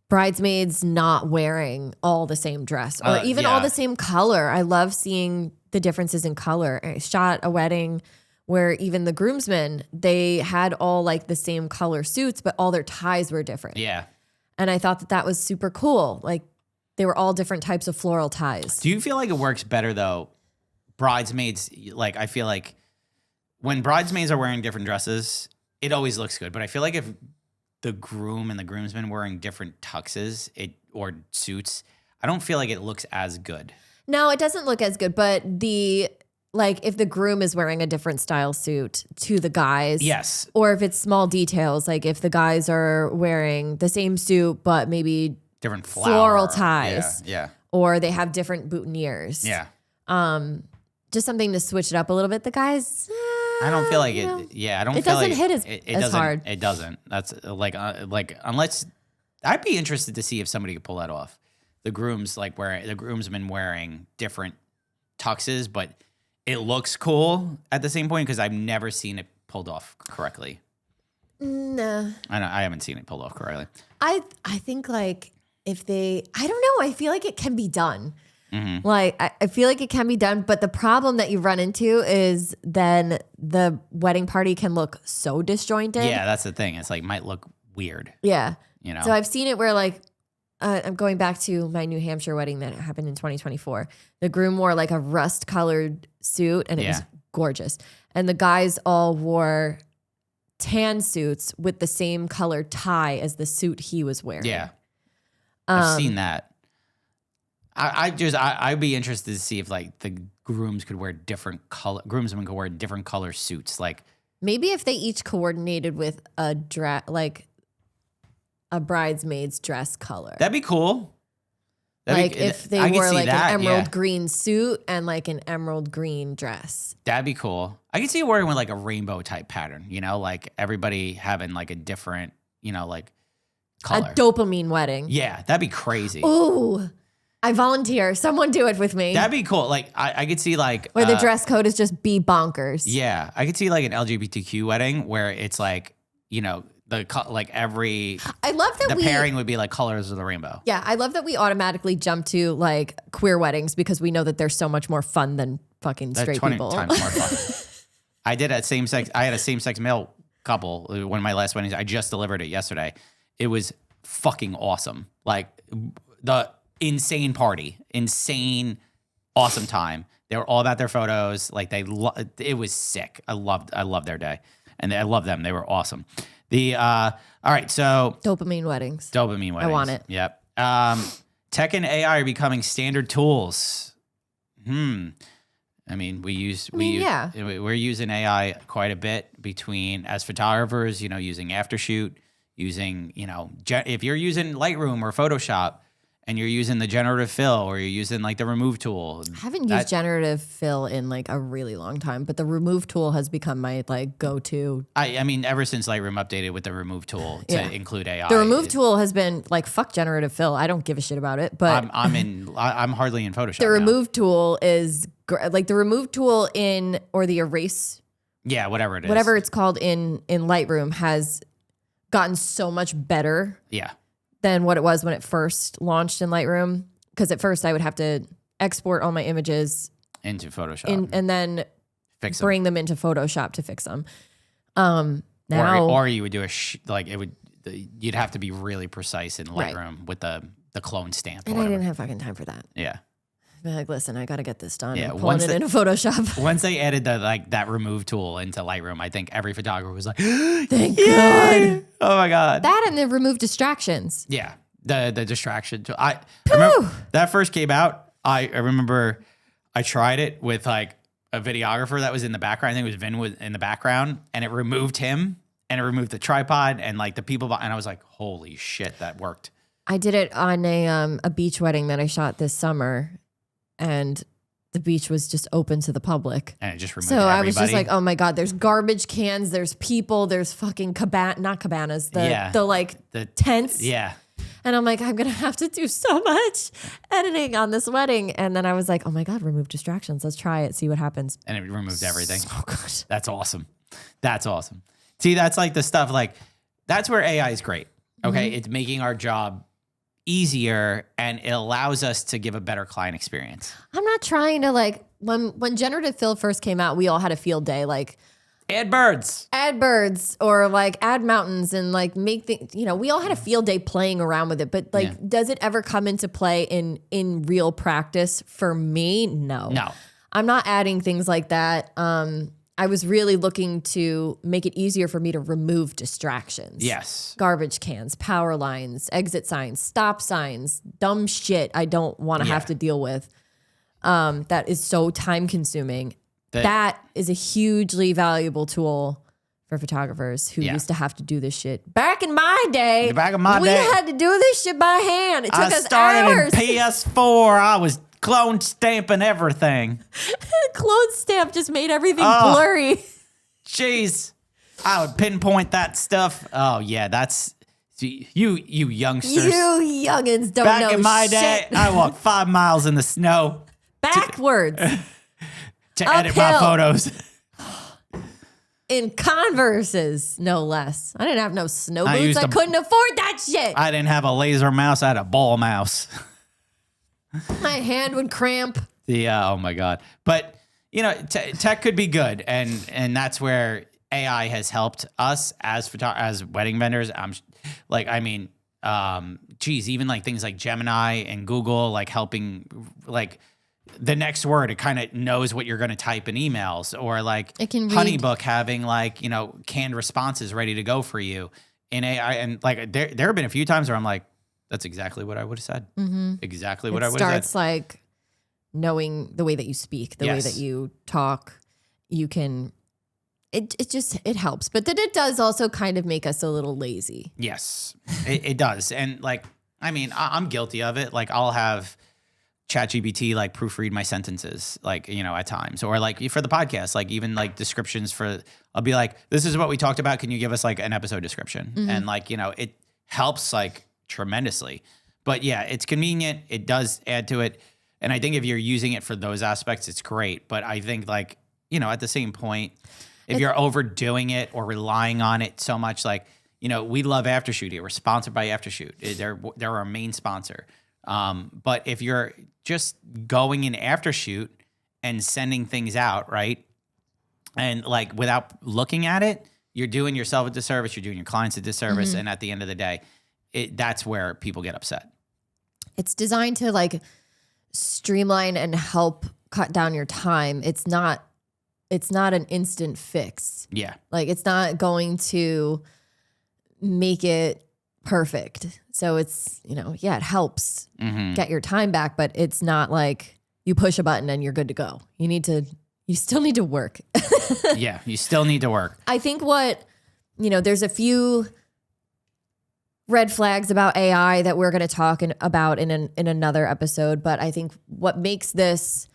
bridesmaids not wearing all the same dress or even all the same color. I love seeing the differences in color. I shot a wedding where even the groomsmen, they had all like the same color suits, but all their ties were different. Yeah. And I thought that was super cool. Like they were all different types of floral ties. Do you feel like it works better though? Bridesmaids, like I feel like when bridesmaids are wearing different dresses, it always looks good. But I feel like if the groom and the groomsmen wearing different tuxes or suits, I don't feel like it looks as good. No, it doesn't look as good, but if the groom is wearing a different style suit to the guys. Yes. Or if it's small details, like if the guys are wearing the same suit, but maybe different floral ties. Yeah. Or they have different boutonnieres. Yeah. Just something to switch it up a little bit. The guys, I don't feel like it. Yeah. I don't it feel doesn't like hit as hard. It doesn't. That's like unless I'd be interested to see if somebody could pull that off. The groomsmen wearing different tuxes, but it looks cool at the same point because I've never seen it pulled off correctly. No. I haven't seen it pulled off correctly. I think like I don't know. I feel like it can be done. Like, I feel like it can be done, but the problem that you run into is then the wedding party can look so disjointed. Yeah, that's the thing. It's like might look weird. Yeah. You know. So I've seen it where like I'm going back to my New Hampshire wedding that happened in 2024. The groom wore like a rust colored suit and it was gorgeous. And the guys all wore tan suits with the same color tie as the suit he was wearing. Yeah. I've seen that. I'd be interested to see if like the grooms could wear different color, groomsmen could wear different color suits. Like maybe if they each coordinated with a like a bridesmaid's dress color. That'd be cool. If they wore like an emerald green suit and like an emerald green dress. That'd be cool. I could see it wearing with like a rainbow type pattern, you know, like everybody having like a different, you know, like color. A dopamine wedding. Yeah, that'd be crazy. Ooh. I volunteer. Someone do it with me. That'd be cool. Like I could see like where the dress code is just be bonkers. Yeah, I could see like an LGBTQ wedding where it's like, you know, like every. I love that the pairing would be like colors of the rainbow. Yeah, I love that we automatically jump to like queer weddings because we know that they're so much more fun than fucking straight 20 people. times more fun. I had a same sex male couple. One of my last weddings. I just delivered it yesterday. It was fucking awesome. Like the insane party, insane, awesome time. They were all about their photos. Like it was sick. I loved their day, and I love them. They were awesome. All right, so dopamine weddings. I want it. Yep. Tech and AI are becoming standard tools. I mean, we're using AI quite a bit between as photographers. You know, using Aftershoot, using if you're using Lightroom or Photoshop. And you're using the generative fill or you're using like the remove tool. I haven't used generative fill in like a really long time, but the remove tool has become my like go-to. I mean, ever since Lightroom updated with the remove tool to include AI. The remove tool has been like, fuck generative fill. I don't give a shit about it, but I'm hardly in Photoshop. The remove tool is like the remove tool or the erase. Yeah, whatever it is. Whatever it's called in Lightroom has gotten so much better. Yeah. Than what it was when it first launched in Lightroom. Because at first I would have to export all my images into Photoshop and then bring them into Photoshop to fix them. Now, or you would do you'd have to be really precise in Lightroom with the clone stamp. And I didn't have fucking time for that. Yeah. Be like, listen, I got to get this done. Yeah, Pulling it into Photoshop. Once they added that remove tool into Lightroom, I think every photographer was like, "Thank God! Oh my God!" That and the remove distractions. Yeah, the distraction tool. I remember that first came out. I remember I tried it with like a videographer that was in the background. I think it was Vin was in the background, and it removed him and it removed the tripod and like the people. And I was like, "Holy shit, that worked!" I did it on a beach wedding that I shot this summer. And the beach was just open to the public. And it just removed everybody. I was just like, oh my God, there's garbage cans, there's people, there's fucking not cabanas, the tents. Yeah. And I'm like, I'm going to have to do so much editing on this wedding. And then I was like, oh my God, remove distractions. Let's try it, see what happens. And it removed everything. Oh God. That's awesome. That's awesome. See, that's like the stuff like, that's where AI is great. Okay. It's making our job easier and it allows us to give a better client experience. I'm not trying to like when generative fill first came out, we all had a field day like add birds or like add mountains and like make things, we all had a field day playing around with it, but like does it ever come into play in real practice for me? No. I'm not adding things like that. I was really looking to make it easier for me to remove distractions. Yes. Garbage cans, power lines, exit signs, stop signs, dumb shit I don't want to have to deal with. That is so time consuming. That is a hugely valuable tool for photographers who used to have to do this shit. Back in my day, we had to do this shit by hand. It took us hours. In PS4. I was clone stamping everything. Clone stamp just made everything blurry. Jeez. I would pinpoint that stuff. Oh yeah, that's you youngsters. You youngins don't know shit. Back in my day, I walked 5 miles in the snow. Backwards. To edit my photos. In Converses, no less. I didn't have no snow boots. I couldn't afford that shit. I didn't have a laser mouse. I had a ball mouse. My hand would cramp. Yeah. Oh my God. But tech could be good, and that's where AI has helped us as wedding vendors. Even like things like Gemini and Google, like helping, like the next word, it kind of knows what you're going to type in emails, or like it can HoneyBook having like, canned responses ready to go for you in AI. And like, there have been a few times where I'm like, that's exactly what I would have said. Mm-hmm. Exactly what I would have said. It starts like knowing the way that you speak, the way that you talk, you can, it helps. But then it does also kind of make us a little lazy. Yes, it does. And like, I mean, I'm guilty of it. Like I'll have ChatGPT like proofread my sentences, like, at times, or like for the podcast, like even like descriptions I'll be like, this is what we talked about. Can you give us like an episode description? Mm-hmm. And like, it helps like tremendously. But yeah, it's convenient. It does add to it. And I think if you're using it for those aspects, it's great. But I think like, at the same point, if you're overdoing it or relying on it so much, like, we love Aftershoot here. We're sponsored by Aftershoot. They're our main sponsor. But if you're just going in Aftershoot and sending things out, right, and like without looking at it, you're doing yourself a disservice. You're doing your clients a disservice. Mm-hmm. And at the end of the day, that's where people get upset. It's designed to like streamline and help cut down your time. It's not an instant fix. Yeah. Like it's not going to make it perfect. So it's, it helps get your time back, but it's not like you push a button and you're good to go. You still need to work. Yeah, you still need to work. I think there's a few red flags about AI that we're going to talk about in another episode. But I think what makes this,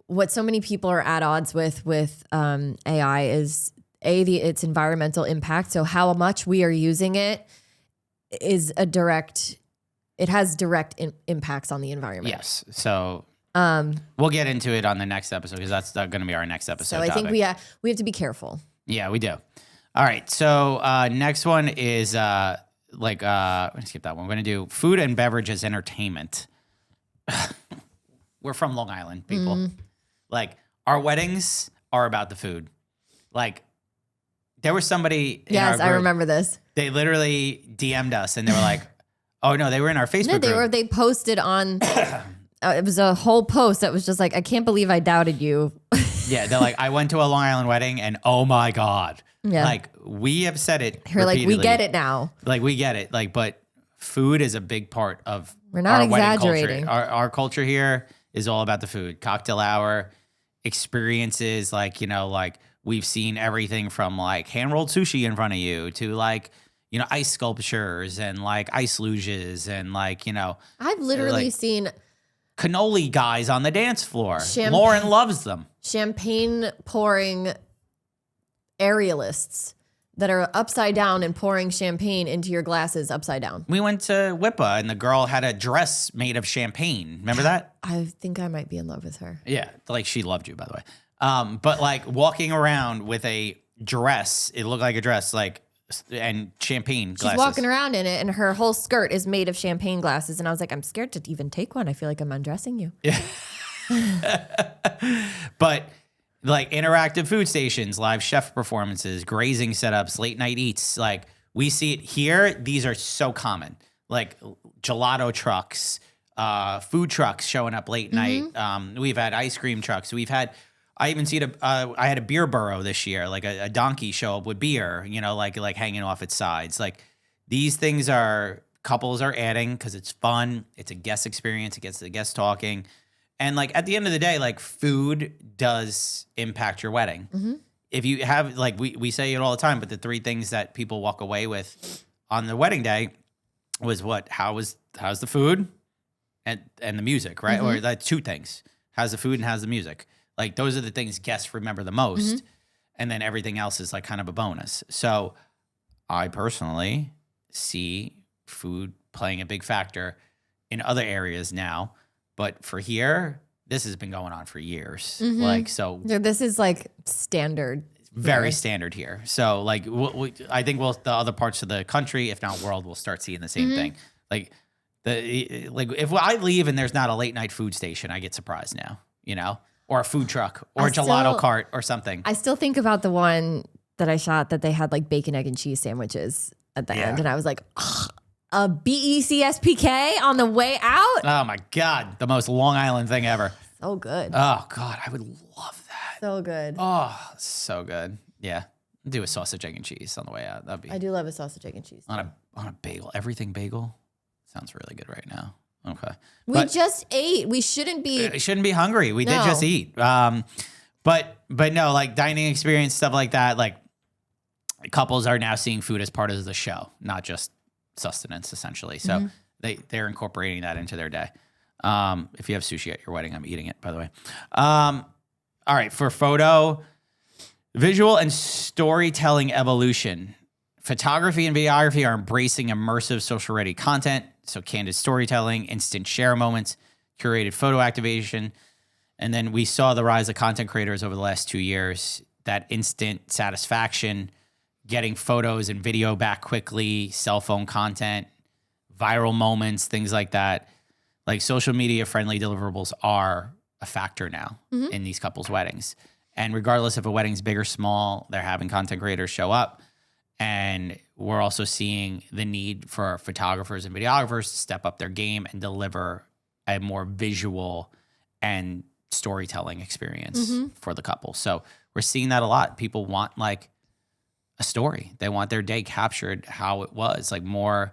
what so many people are at odds with AI is its environmental impact. So how much we are using it is it has direct impacts on the environment. Yes. So we'll get into it on the next episode, because that's going to be our next episode. So I think we have to be careful. Yeah, we do. All right. So next one is I'm going to skip that one. We're going to do food and beverage as entertainment. We're from Long Island, people. Mm. Like our weddings are about the food. Like there was somebody. Yes, I remember this. They literally DM'd us and they were like, "Oh no, they were in our Facebook group." They posted on. It was a whole post that was just like, "I can't believe I doubted you." Yeah, they're like, "I went to a Long Island wedding and oh my God." Yeah. Like we have said it. You're like, we get it now. Like we get it. Like, but food is a big part of We're not our exaggerating. Wedding culture. Our culture here is all about the food. Cocktail hour, experiences, like, like we've seen everything from like hand rolled sushi in front of you to like, ice sculptures and like ice luges and like, I've literally seen cannoli guys on the dance floor. Lauren loves them. Champagne pouring aerialists that are upside down and pouring champagne into your glasses upside down. We went to WIPA and the girl had a dress made of champagne. Remember that? I think I might be in love with her. Yeah. Like she loved you, by the way. But like walking around with a dress, it looked like a dress, like, and champagne glasses. She's walking around in it and her whole skirt is made of champagne glasses. And I was like, I'm scared to even take one. I feel like I'm undressing you. Yeah. But like interactive food stations, live chef performances, grazing setups, late night eats. Like we see it here. These are so common. Like gelato trucks, food trucks showing up late night. We've had ice cream trucks. I even see I had a beer burro this year, like a donkey show up with beer, like hanging off its sides. Like these things couples are adding because it's fun. It's a guest experience. It gets the guests talking. And like at the end of the day, like food does impact your wedding. Mm-hmm. If you have, like we say it all the time, but the three things that people walk away with on the wedding day was how's the food and the music, right? Mm-hmm. Or like two things. How's the food and how's the music? Like those are the things guests remember the most. Mm-hmm. And then everything else is like kind of a bonus. So I personally see food playing a big factor in other areas now. But for here, this has been going on for years. Mm-hmm. Like, so. This is like standard. Very standard here. So like, I think the other parts of the country, if not world, will start seeing the same thing. Like Like if I leave and there's not a late night food station, I get surprised now, you know, or a food truck or a gelato cart or something. I still think about the one that I shot that they had like bacon, egg, and cheese sandwiches at the end. And I was like, a BECSPK on the way out? Oh my God. The most Long Island thing ever. So good. Oh God. I would love that. So good. Oh, so good. Yeah. Do a sausage, egg, and cheese on the way out. That'd be I do love a sausage, egg, and cheese. on a bagel. Everything bagel. Sounds really good right now. Okay. We just ate. We shouldn't be. It shouldn't be hungry. We did just eat. But no, like dining experience, stuff like that. Like couples are now seeing food as part of the show, not just sustenance, essentially. So they're incorporating that into their day. If you have sushi at your wedding, I'm eating it, by the way. All right. For photo, visual and storytelling evolution. Photography and videography are embracing immersive social-ready content, so candid storytelling, instant share moments, curated photo activation. And then we saw the rise of content creators over the last 2 years, that instant satisfaction, getting photos and video back quickly, cell phone content, viral moments, things like that. Like social media-friendly deliverables are a factor now in these couples' weddings. And regardless if a wedding's big or small, they're having content creators show up. And we're also seeing the need for photographers and videographers to step up their game and deliver a more visual and storytelling experience for the couple. So we're seeing that a lot. People want like a story. They want their day captured how it was, like more,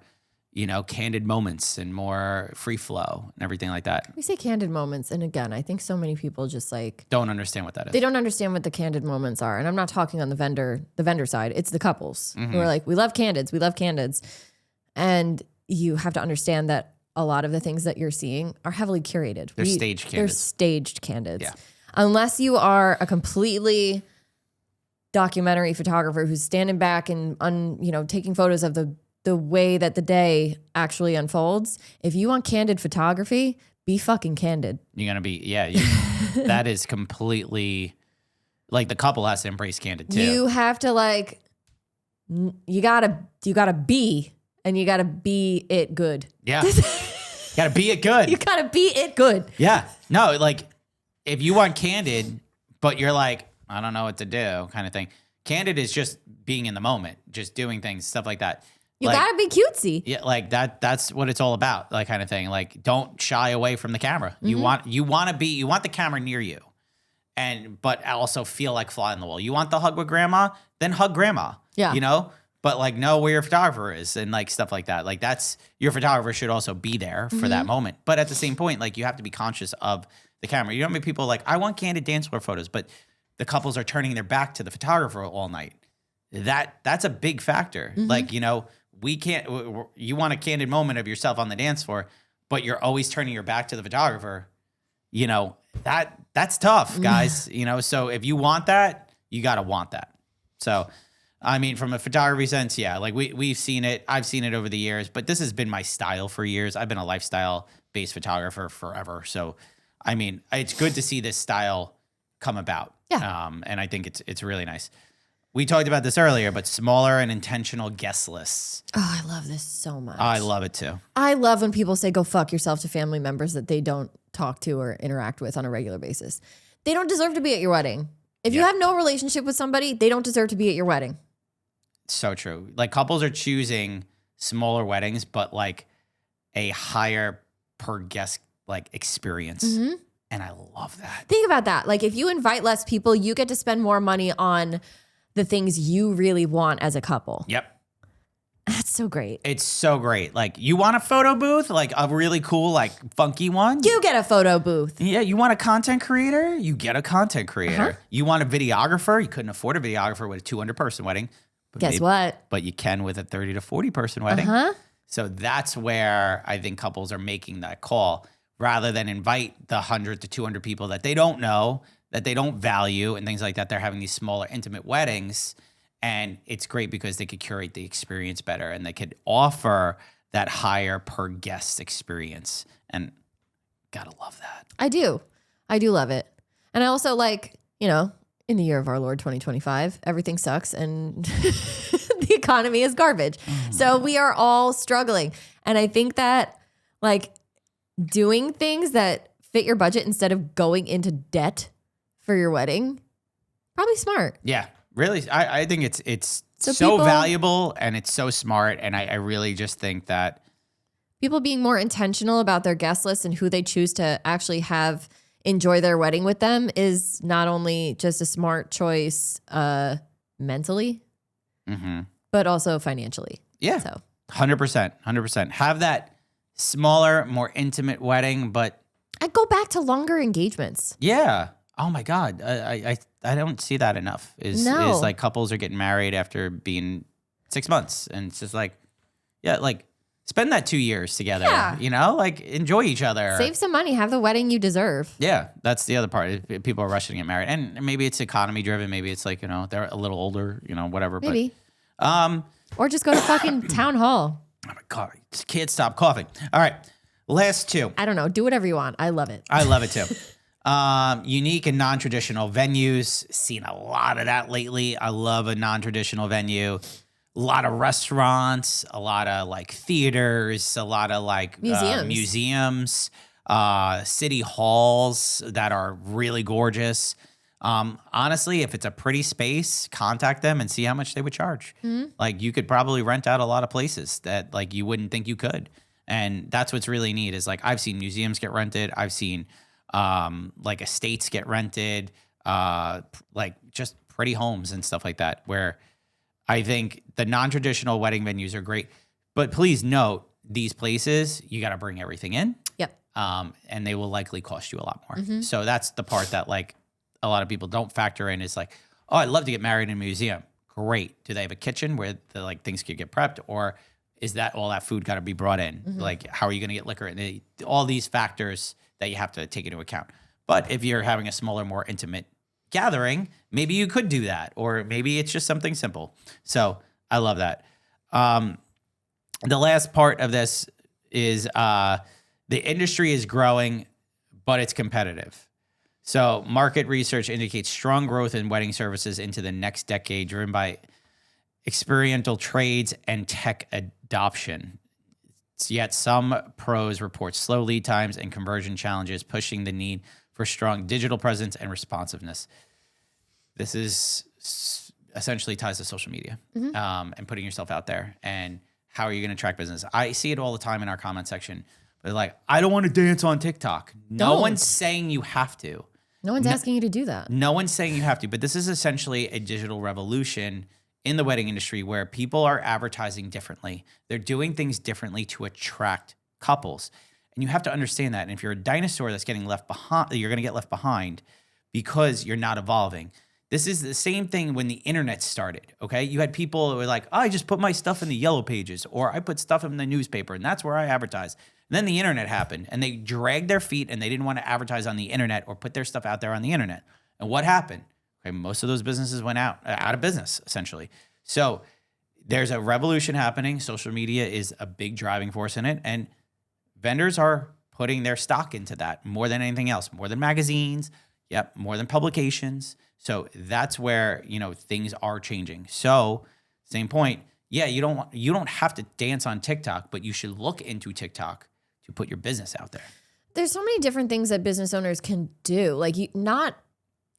you know, candid moments and more free flow and everything like that. We say candid moments. And again, I think so many people just like Don't understand what that is. they don't understand what the candid moments are. And I'm not talking on the vendor side. It's the couples who are like, we love candids. We love candids. And you have to understand that a lot of the things that you're seeing are heavily curated. They're staged candids. They're staged candids. Yeah. Unless you are a completely documentary photographer who's standing back and taking photos of the way that the day actually unfolds. If you want candid photography, be fucking candid. You're going to be, that is completely, like the couple has to embrace candid too. You have to like, you gotta be, and you gotta be it good. Yeah. You got to be it good. You gotta be it good. Yeah. No, like if you want candid, but you're like, I don't know what to do kind of thing. Candid is just being in the moment, just doing things, stuff like that. You like, gotta be cutesy. Yeah, like that's what it's all about, like kind of thing. Like don't shy away from the camera. You want the camera near you. But also feel like fly on the wall. You want the hug with grandma, then hug grandma. Yeah. You know? But like know where your photographer is and like stuff like that. Like that's your photographer should also be there for that moment. But at the same point, like you have to be conscious of the camera. You know how many people are like, I want candid dance floor photos, but the couples are turning their back to the photographer all night. That's a big factor. Like, you know, you want a candid moment of yourself on the dance floor, but you're always turning your back to the photographer. You know, that's tough, guys. You know, so if you want that, you got to want that. So, I mean, from a photography sense, yeah, like we've seen it. I've seen it over the years, but this has been my style for years. I've been a lifestyle-based photographer forever. So, I mean, it's good to see this style come about. Yeah. And I think it's really nice. We talked about this earlier, but smaller and intentional guest lists. Oh, I love this so much. I love it too. I love when people say go fuck yourself to family members that they don't talk to or interact with on a regular basis. They don't deserve to be at your wedding. If you have no relationship with somebody, they don't deserve to be at your wedding. So true. Like couples are choosing smaller weddings, but like a higher per guest like experience. And I love that. Think about that. Like if you invite less people, you get to spend more money on the things you really want as a couple. Yep. That's so great. It's so great. Like you want a photo booth, like a really cool, like funky one. You get a photo booth. Yeah. You want a content creator? You get a content creator. You want a videographer? You couldn't afford a videographer with a 200-person wedding. But Guess what? But you can with a 30 to 40-person wedding. So that's where I think couples are making that call rather than invite the 100 to 200 people that they don't know, that they don't value and things like that. They're having these smaller, intimate weddings. And it's great because they could curate the experience better and they could offer that higher per guest experience. And gotta love that. I do love it. And I also like, you know, in the year of our Lord 2025, everything sucks and the economy is garbage. So we are all struggling. And I think that like doing things that fit your budget instead of going into debt for your wedding, probably smart. Yeah, really. I think it's so people- valuable and it's so smart. And I really just think that People being more intentional about their guest list and who they choose to actually have enjoy their wedding with them is not only just a smart choice mentally, but also financially. Yeah. So 100%. Have that smaller, more intimate wedding, but I'd go back to longer engagements. yeah. Oh my God. I don't see that enough. Is like couples are getting married after being 6 months. And it's just like, yeah, like spend that 2 years together, Yeah. you know, like enjoy each other. Save some money. Have the wedding you deserve. Yeah. That's the other part. People are rushing to get married, and maybe it's economy driven. Maybe it's like, you know, they're a little older, you know, whatever. Maybe. But, Or just go to fucking town hall. oh my God, can't stop coughing. All right. Last two. I don't know. Do whatever you want. I love it. I love it too. Unique and non-traditional venues. Seen a lot of that lately. I love a non-traditional venue. A lot of restaurants, a lot of like theaters, a lot of like museums, city halls that are really gorgeous. Honestly, if it's a pretty space, contact them and see how much they would charge. Like you could probably rent out a lot of places that like you wouldn't think you could. And that's what's really neat is like I've seen museums get rented. I've seen like estates get rented, like just pretty homes and stuff like that, where I think the non-traditional wedding venues are great. But please note, these places, you got to bring everything in. Yep. And they will likely cost you a lot more. So that's the part that like a lot of people don't factor in is like, oh, I'd love to get married in a museum. Great. Do they have a kitchen where the, like things could get prepped, or is that all that food got to be brought in? Like, how are you going to get liquor? And all these factors that you have to take into account. But if you're having a smaller, more intimate gathering, maybe you could do that, or maybe it's just something simple. So I love that. The last part of this is the industry is growing, but it's competitive. So market research indicates strong growth in wedding services into the next decade, driven by experiential trades and tech adoption. Yet some pros report slow lead times and conversion challenges, pushing the need for strong digital presence and responsiveness. This is essentially ties to social media and putting yourself out there. And how are you going to track business? I see it all the time in our comment section. They're like, I don't want to dance on TikTok. No one's saying you have to. No one's asking you to do that. No one's saying you have to. But this is essentially a digital revolution in the wedding industry where people are advertising differently. They're doing things differently to attract couples. And you have to understand that. And if you're a dinosaur that's getting left behind, you're going to get left behind because you're not evolving. This is the same thing when the internet started, okay? You had people who were like, oh, I just put my stuff in the yellow pages, or I put stuff in the newspaper, and that's where I advertise. And then the internet happened, and they dragged their feet, and they didn't want to advertise on the internet or put their stuff out there on the internet. And what happened? Okay, most of those businesses went out of business, essentially. So there's a revolution happening. Social media is a big driving force in it, and vendors are putting their stock into that more than anything else, more than magazines, more than publications. So that's where, you know, things are changing. So same point. Yeah, you don't have to dance on TikTok, but you should look into TikTok to put your business out there. There's so many different things that business owners can do. Like not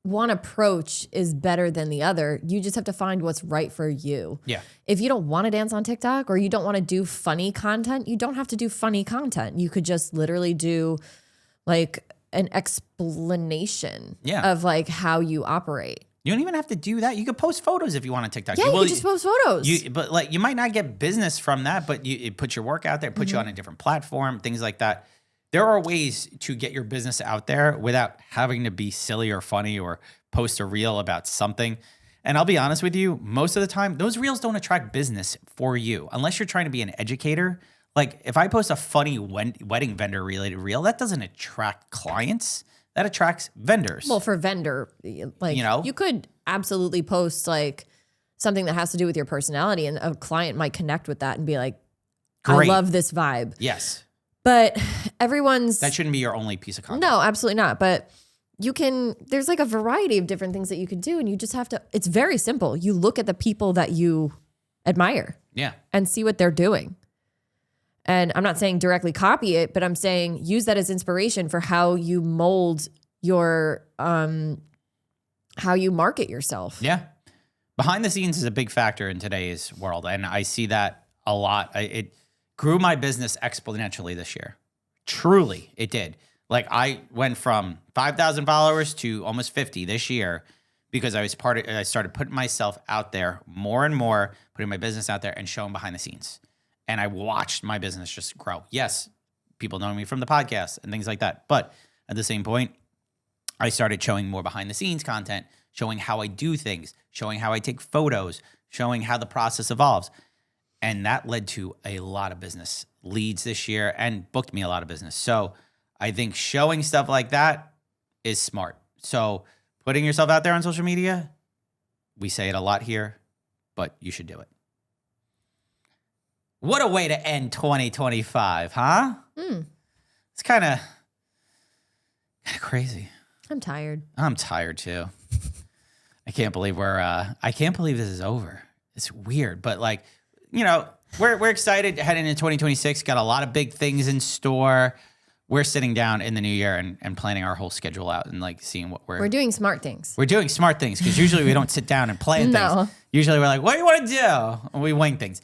one approach is better than the other. You just have to find what's right for you. Yeah. If you don't want to dance on TikTok or you don't want to do funny content, you don't have to do funny content. You could just literally do like an explanation of like how you operate. You don't even have to do that. You could post photos if you want on TikTok. Yeah, you could just post photos. But like you might not get business from that, but it puts your work out there, put you on a different platform, things like that. There are ways to get your business out there without having to be silly or funny or post a reel about something. And I'll be honest with you, most of the time, those reels don't attract business for you unless you're trying to be an educator. Like if I post a funny wedding vendor related reel, that doesn't attract clients. That attracts vendors. Well, for vendor, like, you know, you could absolutely post like something that has to do with your personality, and a client might connect with that and be like, great. I love this vibe. Yes. But that shouldn't be your only piece of content. No, absolutely not. But there's like a variety of different things that you could do, and you just have to, it's very simple. You look at the people that you admire. Yeah. And see what they're doing. And I'm not saying directly copy it, but I'm saying use that as inspiration for how you mold your, how you market yourself. Yeah. Behind the scenes is a big factor in today's world. And I see that a lot. It grew my business exponentially this year. Truly, it did. Like I went from 5,000 followers to almost 50 this year because I started putting myself out there more and more, putting my business out there and showing behind the scenes. And I watched my business just grow. Yes, people know me from the podcast and things like that. But at the same point, I started showing more behind the scenes content, showing how I do things, showing how I take photos, showing how the process evolves. And that led to a lot of business leads this year and booked me a lot of business. So I think showing stuff like that is smart. So putting yourself out there on social media, we say it a lot here, but you should do it. What a way to end 2025, huh? It's kind of crazy. I'm tired. I'm tired too. I can't believe I can't believe this is over. It's weird, but like, you know, we're excited heading into 2026. Got a lot of big things in store. We're sitting down in the new year and planning our whole schedule out and like seeing what we're doing smart things. We're doing smart things because usually we don't sit down and plan things. Usually we're like, what do you want to do? And we wing things.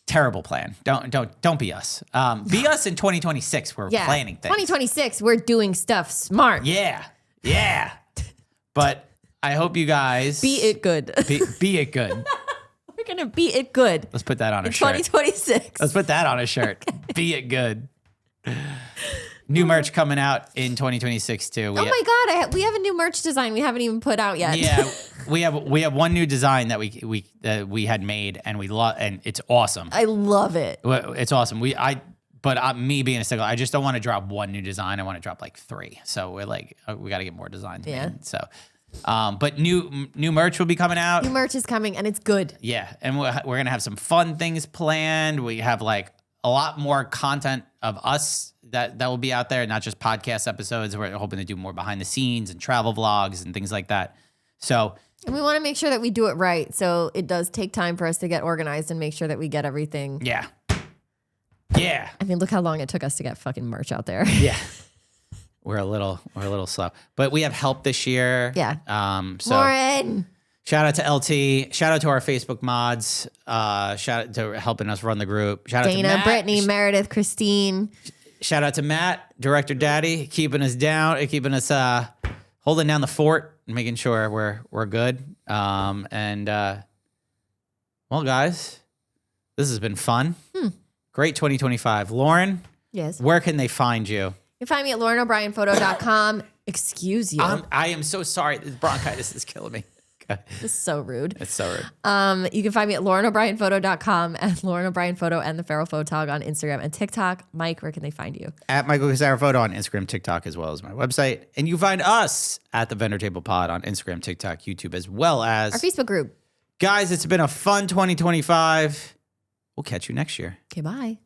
Terrible plan. Don't be us. Be us in 2026. We're planning things. 2026, we're doing stuff smart. Yeah. But I hope you guys be it good. Be it good. We're gonna be it good. Let's put that on a shirt. 2026. Let's put that on a shirt. Okay. Be it good. New merch coming out in 2026 too. Oh my God, we have a new merch design we haven't even put out yet. Yeah, we have one new design that we had made and and it's awesome. I love it. It's awesome. But me being a stickler, I just don't want to drop one new design. I want to drop like 3. So we're like, we got to get more designs. Yeah. Made. So, but new merch will be coming out. New merch is coming and it's good. Yeah, and we're gonna have some fun things planned. We have like a lot more content of us that will be out there, not just podcast episodes. We're hoping to do more behind the scenes and travel vlogs and things like that. So, and we want to make sure that we do it right. So it does take time for us to get organized and make sure that we get everything. Yeah. I mean, look how long it took us to get fucking merch out there. Yeah. We're a little slow, but we have help this year. Yeah. So Lauren. Shout out to LT. Shout out to our Facebook mods. Shout out to helping us run the group. Shout out to Dana, Matt. Brittany, Meredith, Christine. Shout out to Matt, Director Daddy, keeping us down, keeping us holding down the fort, and making sure we're good. Well, guys, this has been fun. Great 2025. Lauren, yes. Where can they find you? You can find me at LaurenO'BrienPhoto.com. Excuse you. I am so sorry. This bronchitis is killing me. This is so rude. It's so rude. You can find me at LaurenO'BrienPhoto.com and Lauren O'Brien Photo and the Feral Photog on Instagram and TikTok. Mike, where can they find you? At Michael Casara Photo on Instagram, TikTok, as well as my website. And you find us at the Vendor Table Pod on Instagram, TikTok, YouTube, as well as our Facebook group. Guys, it's been a fun 2025. We'll catch you next year. Okay, bye.